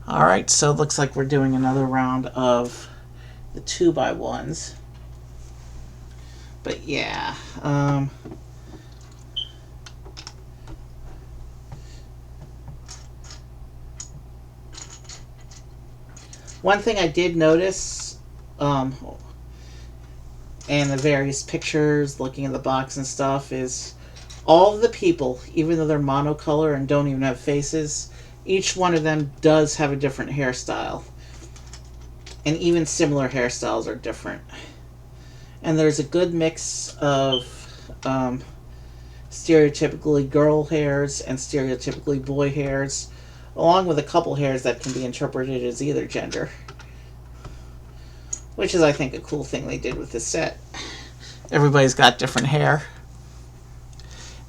Alright, so it looks like we're doing another round of the 2x1s. But yeah, one thing I did notice, and the various pictures, looking at the box and stuff, is all of the people, even though they're monocolor and don't even have faces, each one of them does have a different hairstyle. And even similar hairstyles are different. And there's a good mix of stereotypically girl hairs and stereotypically boy hairs, along with a couple hairs that can be interpreted as either gender. Which is, I think, a cool thing they did with this set. Everybody's got different hair.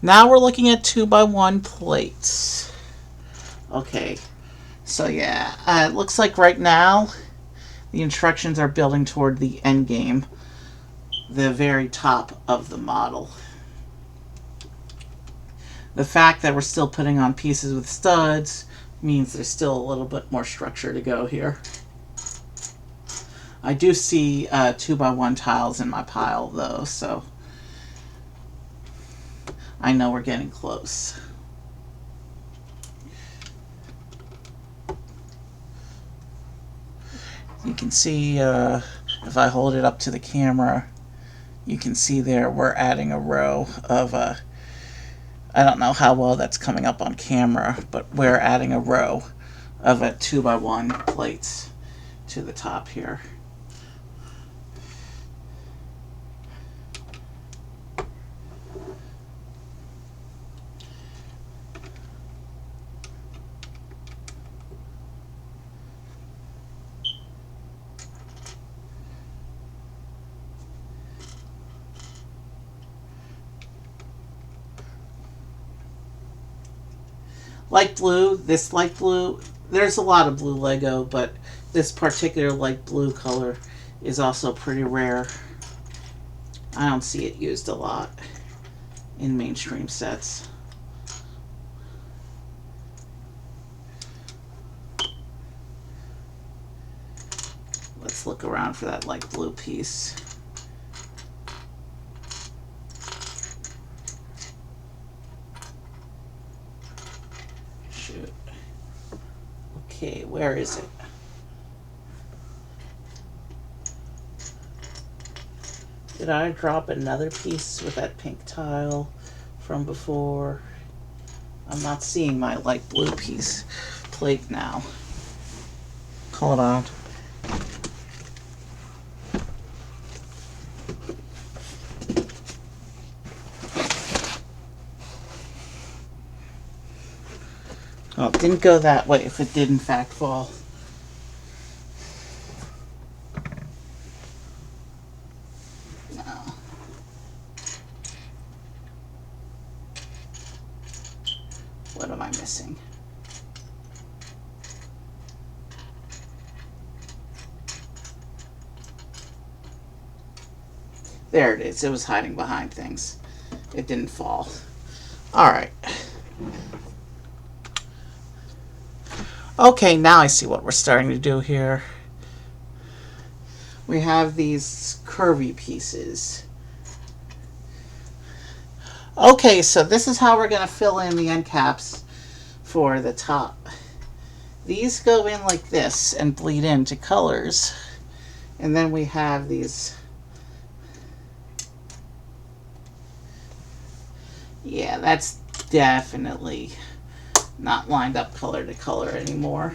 Now we're looking at 2x1 plates. Okay, so yeah, it looks like right now the instructions are building toward the end game, the very top of the model. The fact that we're still putting on pieces with studs means there's still a little bit more structure to go here. I do see 2x1 tiles in my pile though, so I know we're getting close. You can see, if I hold it up to the camera, you can see there we're adding a row of, I don't know how well that's coming up on camera, but we're adding a row of 2x1 plates to the top here. Light blue, this light blue, there's a lot of blue Lego, but this particular light blue color is also pretty rare. I don't see it used a lot in mainstream sets. Let's look around for that light blue piece. Shoot. Okay, where is it? Did I drop another piece with that pink tile from before? I'm not seeing my light blue piece plate now. Hold on. Oh, it didn't go that way if it did in fact fall. No. What am I missing? There it is. It was hiding behind things. It didn't fall. All right. Okay, now I see what we're starting to do here. We have these curvy pieces. Okay, so this is how we're going to fill in the end caps for the top. These go in like this and bleed into colors. And then we have these. Yeah, that's definitely not lined up color to color anymore.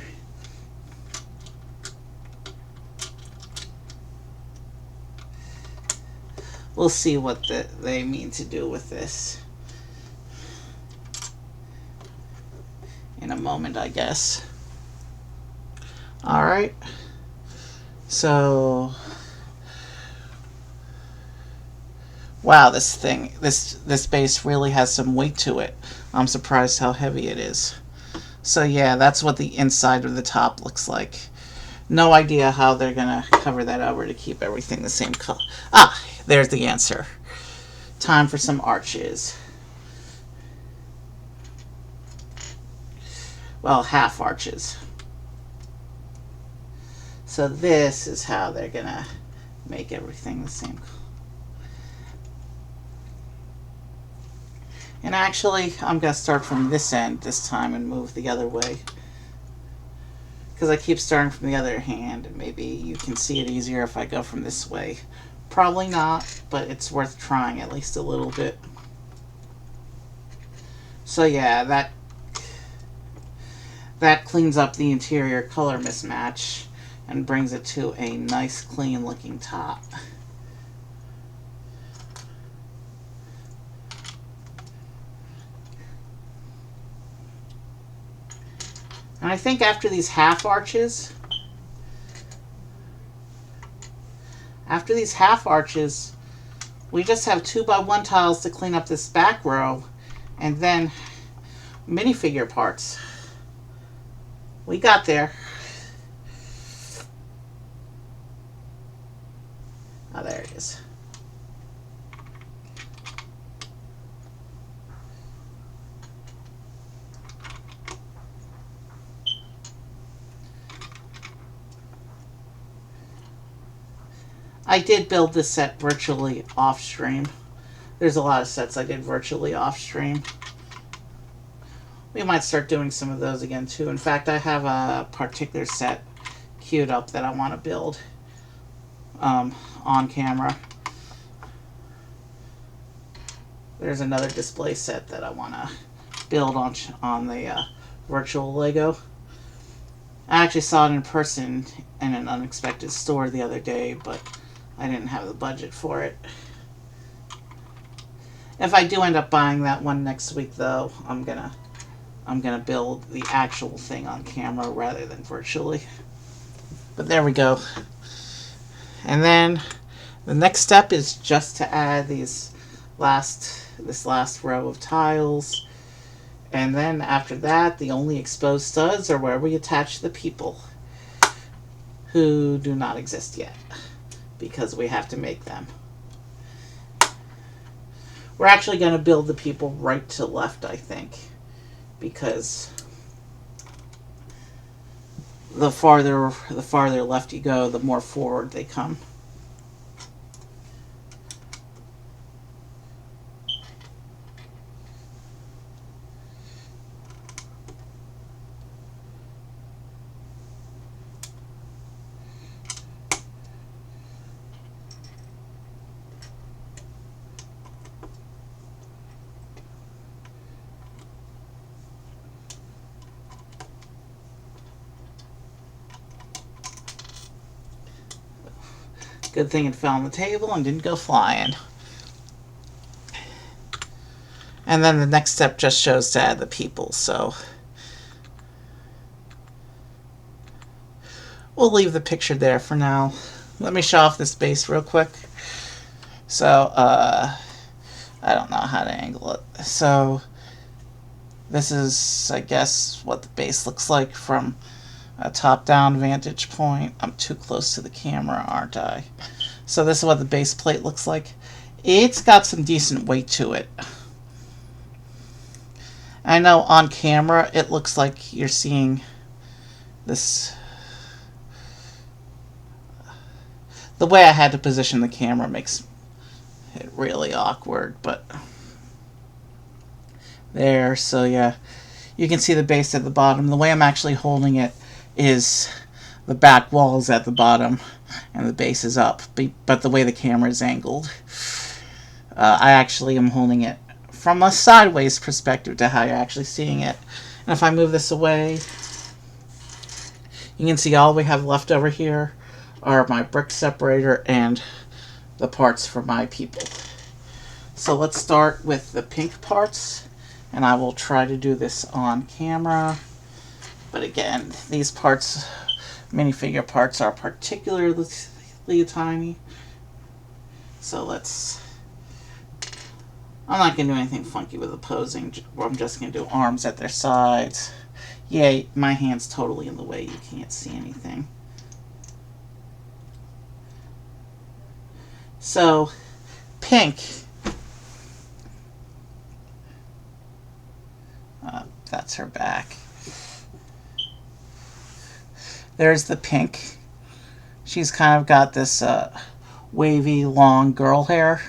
We'll see what they mean to do with this in a moment, I guess. All right. So, wow, this base really has some weight to it. I'm surprised how heavy it is. So yeah, that's what the inside of the top looks like. No idea how they're gonna cover that over to keep everything the same color. Ah, there's the answer. Time for some arches. Well, half arches. So this is how they're gonna make everything the same color. And actually, I'm going to start from this end this time and move the other way. Because I keep starting from the other hand, and maybe you can see it easier if I go from this way. Probably not, but it's worth trying at least a little bit. So yeah, that cleans up the interior color mismatch and brings it to a nice, clean looking top. And I think after these half arches, we just have 2x1 tiles to clean up this back row, and then minifigure parts. We got there. Oh, there it is. I did build this set virtually off stream. There's a lot of sets I did virtually off stream. We might start doing some of those again too. In fact, I have a particular set queued up that I want to build on camera. There's another display set that I want to build on the virtual Lego. I actually saw it in person in an unexpected store the other day, but I didn't have the budget for it. If I do end up buying that one next week, though, I'm gonna build the actual thing on camera rather than virtually. But there we go. And then the next step is just to add this last row of tiles. And then after that, the only exposed studs are where we attach the people who do not exist yet, because we have to make them. We're actually going to build the people right to left, I think, because the farther left you go, the more forward they come. Good thing it fell on the table and didn't go flying. And then the next step just shows to add the people, so we'll leave the picture there for now. Let me show off this base real quick. So, I don't know how to angle it. So, this is, I guess, what the base looks like from a top-down vantage point. I'm too close to the camera, aren't I? So this is what the base plate looks like. It's got some decent weight to it. I know on camera it looks like you're seeing this. The way I had to position the camera makes it really awkward, but there, so yeah. You can see the base at the bottom. The way I'm actually holding it is the back wall is at the bottom and the base is up, but the way the camera is angled, I actually am holding it from a sideways perspective to how you're actually seeing it. And if I move this away, you can see all we have left over here are my brick separator and the parts for my people. So let's start with the pink parts, and I will try to do this on camera. But again, these parts, minifigure parts, are particularly tiny. So I'm not going to do anything funky with the posing. I'm just going to do arms at their sides. Yeah, my hand's totally in the way. You can't see anything. So, pink. That's her back. There's the pink. She's kind of got this wavy, long girl hair.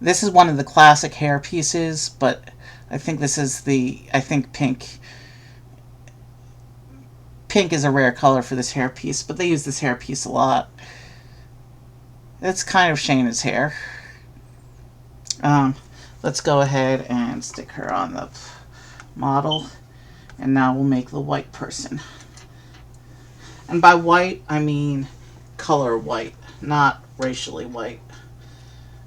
This is one of the classic hair pieces, but I think this is pink. Pink is a rare color for this hair piece, but they use this hair piece a lot. It's kind of Shayna's hair. Let's go ahead and stick her on the model, and now we'll make the white person. And by white, I mean color white, not racially white.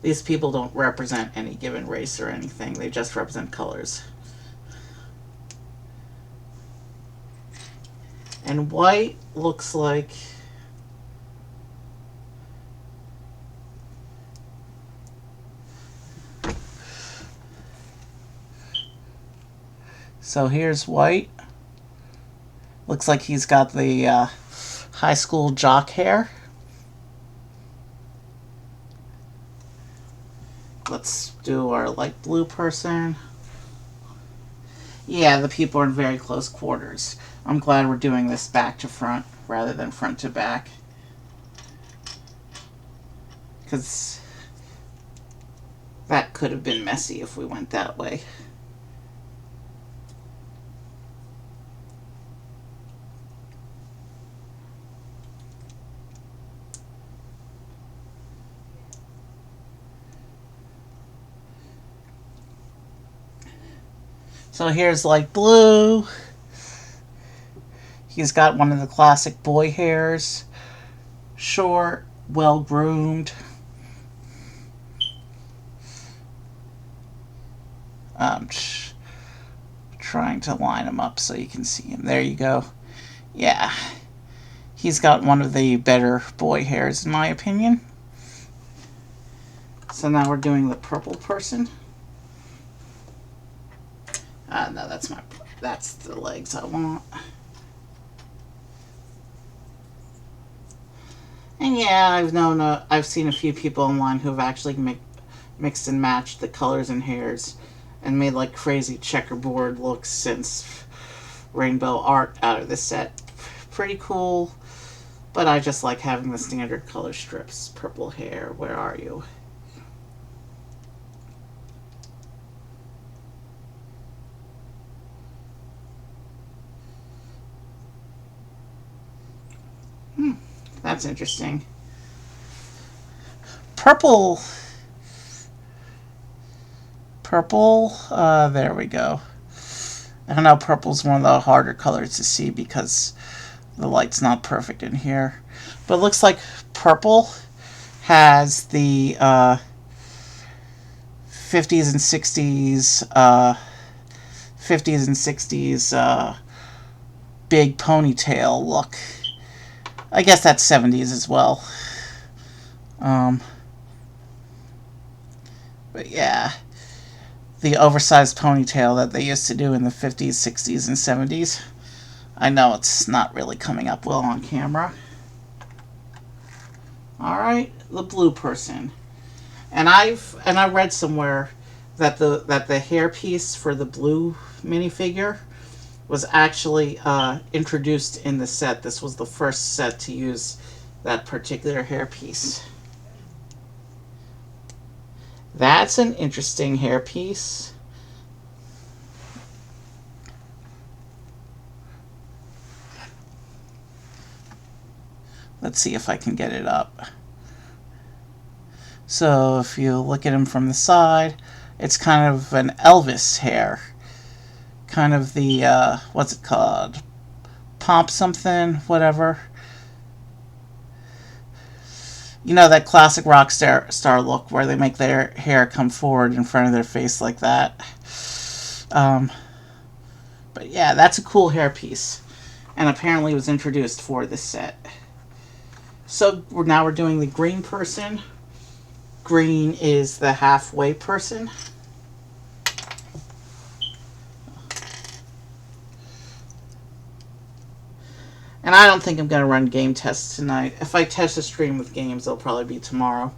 These people don't represent any given race or anything. They just represent colors. And white looks like so here's white. Looks like he's got the high school jock hair. Let's do our light blue person. Yeah, the people are in very close quarters. I'm glad we're doing this back to front rather than front to back, because that could have been messy if we went that way. So here's light blue. He's got one of the classic boy hairs. Short, well groomed. Trying to line him up so you can see him. There you go. Yeah. He's got one of the better boy hairs in my opinion. So now we're doing the purple person. No, that's the legs I want. And yeah, I've seen a few people online who have actually mixed and matched the colors and hairs and made like crazy checkerboard looks and rainbow art out of this set. pretty cool, but I just like having the standard color strips. Purple hair, where are you? That's interesting. Purple. There we go. I know purple's one of the harder colors to see because the light's not perfect in here. But it looks like purple has the 50s and 60s, 50s and 60s big ponytail look. I guess that's 70s as well. But yeah, the oversized ponytail that they used to do in the 50s, 60s, and 70s. I know it's not really coming up well on camera. Alright, the blue person. And I read somewhere that the hairpiece for the blue minifigure was actually introduced in the set. This was the first set to use that particular hairpiece. That's an interesting hairpiece. Let's see if I can get it up. So if you look at him from the side, it's kind of an Elvis hair. Kind of the, what's it called? Pomp something, whatever. You know, that classic rock star look where they make their hair come forward in front of their face like that. But yeah, that's a cool hairpiece. And apparently was introduced for this set. So now we're doing the green person. Green is the halfway person. And I don't think I'm going to run game tests tonight. If I test a stream with games, they'll probably be tomorrow.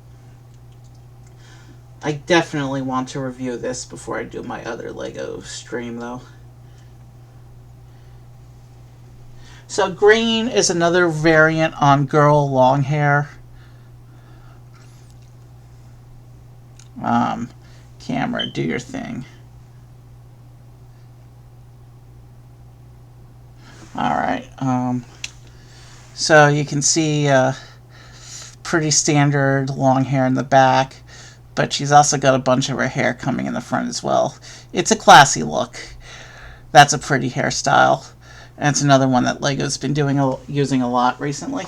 I definitely want to review this before I do my other Lego stream, though. So green is another variant on girl long hair. Camera, do your thing. Alright, so you can see pretty standard long hair in the back, but she's also got a bunch of her hair coming in the front as well. It's a classy look. That's a pretty hairstyle. And it's another one that Lego's been using a lot recently.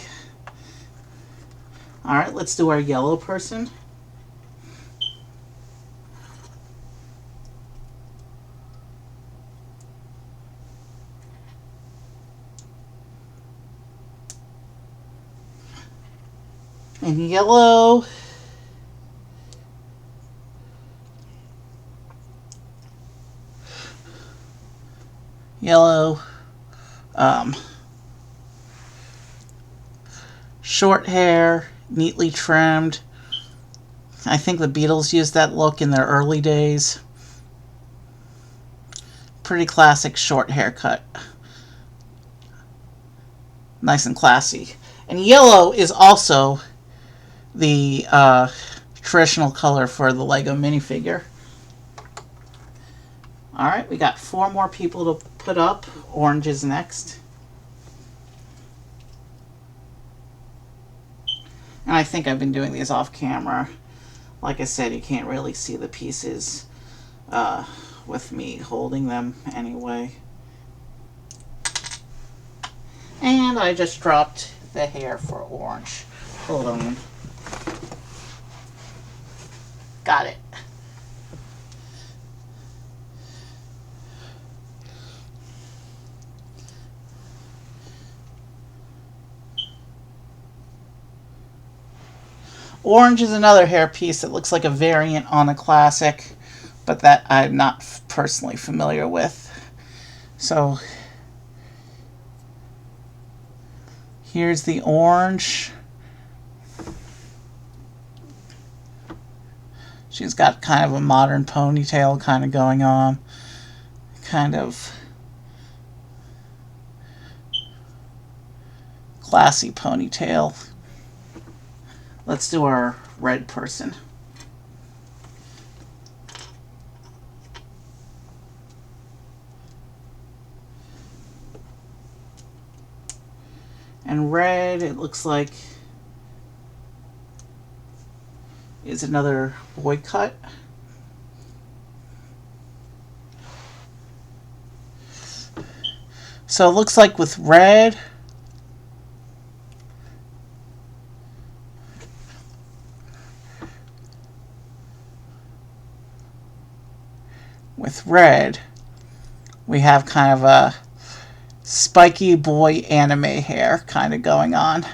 Alright, let's do our yellow person. And yellow, short hair, neatly trimmed. I think the Beatles used that look in their early days. Pretty classic short haircut. Nice and classy. And yellow is also the traditional color for the Lego minifigure. Alright, we got 4 more people to put up. Orange is next. And I think I've been doing these off camera. Like I said, you can't really see the pieces with me holding them anyway. And I just dropped the hair for orange. Hold on. Got it. Orange is another hair piece that looks like a variant on a classic, but that I'm not personally familiar with. So here's the orange. She's got kind of a modern ponytail kind of going on. Kind of classy ponytail. Let's do our red person. And red, it looks like, is another boy cut. So it looks like with red, we have kind of a spiky boy anime hair kind of going on.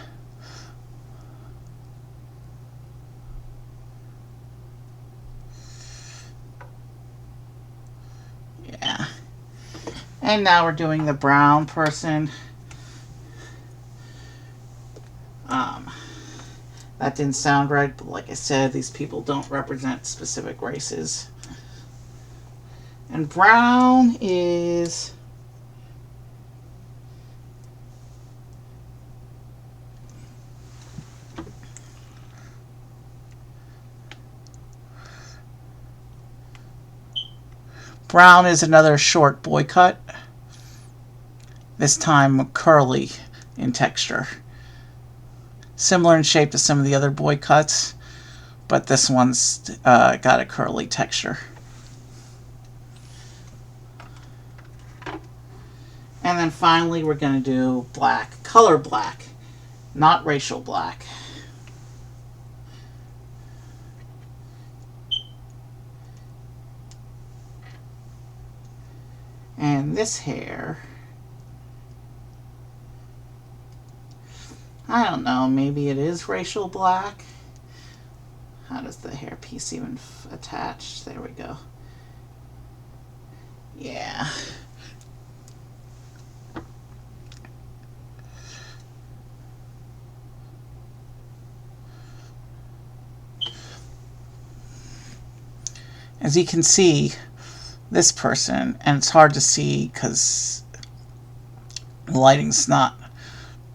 Yeah. And now we're doing the brown person. That didn't sound right, but like I said, these people don't represent specific races. And brown is another short boy cut, this time curly in texture. Similar in shape to some of the other boy cuts, but this one's got a curly texture. And then finally we're going to do black, color black, not racial black. And this hair, I don't know, maybe it is racial black. How does the hair piece even attach? There we go. Yeah. As you can see, this person, and it's hard to see because the lighting's not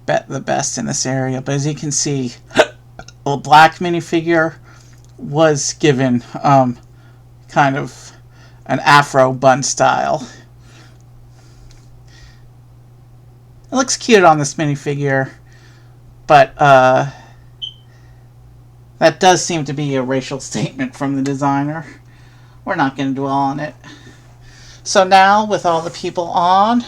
the best in this area, but as you can see, a black minifigure was given kind of an afro bun style. It looks cute on this minifigure, but that does seem to be a racial statement from the designer. We're not going to dwell on it. So now, with all the people on,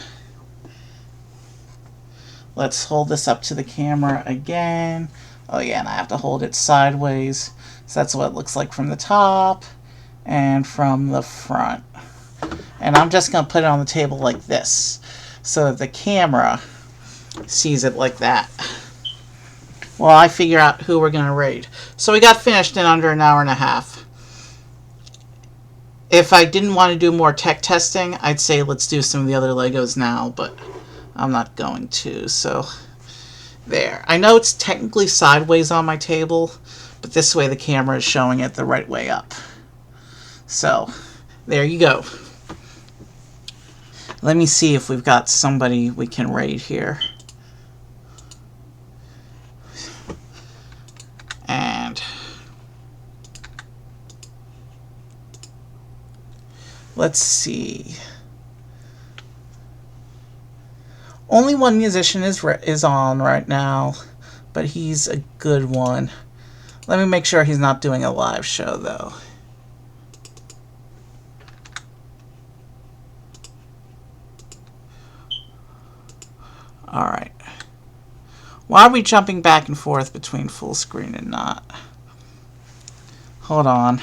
let's hold this up to the camera again. Oh yeah, and I have to hold it sideways. So that's what it looks like from the top and from the front. And I'm just going to put it on the table like this so that the camera sees it like that while I figure out who we're going to raid. So we got finished in under an hour and a half. If I didn't want to do more tech testing, I'd say let's do some of the other Legos now, but I'm not going to, so there. I know it's technically sideways on my table, but this way the camera is showing it the right way up. So, there you go. Let me see if we've got somebody we can raid here. And let's see. Only one musician is on right now, but he's a good one. Let me make sure he's not doing a live show, though. Alright. Why are we jumping back and forth between full screen and not? Hold on.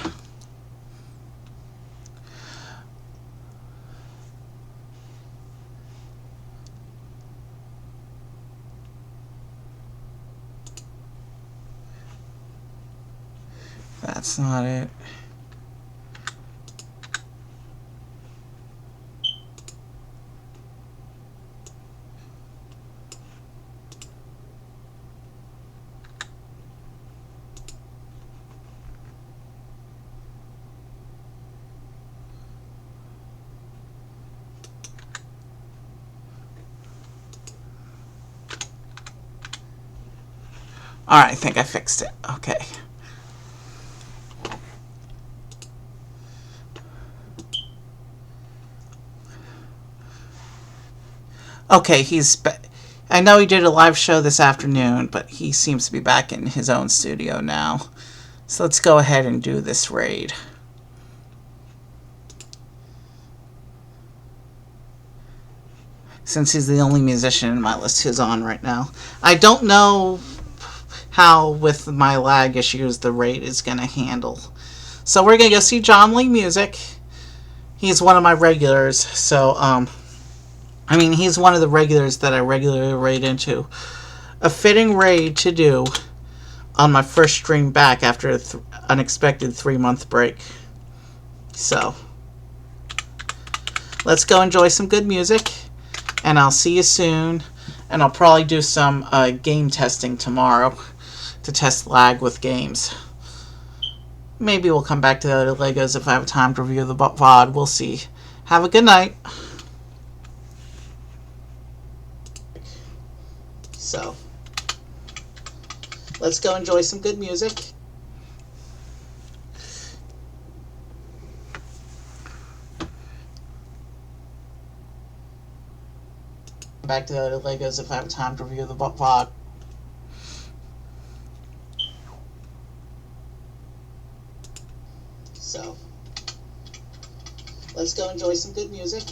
That's not it. Alright, I think I fixed it. Okay. Okay, I know he did a live show this afternoon, but he seems to be back in his own studio now. So let's go ahead and do this raid. Since he's the only musician in my list who's on right now. I don't know how, with my lag issues, the raid is going to handle. So we're going to go see John Lee Music. He's one of my regulars, so, I mean, he's one of the regulars that I regularly raid into. A fitting raid to do on my first stream back after an unexpected 3-month break. So, let's go enjoy some good music, and I'll see you soon. And I'll probably do some game testing tomorrow to test lag with games. Maybe we'll come back to the other Legos if I have time to review the VOD. We'll see. Have a good night. So, let's go enjoy some good music. Back to the other Legos if I have time to review the VOD. So, let's go enjoy some good music.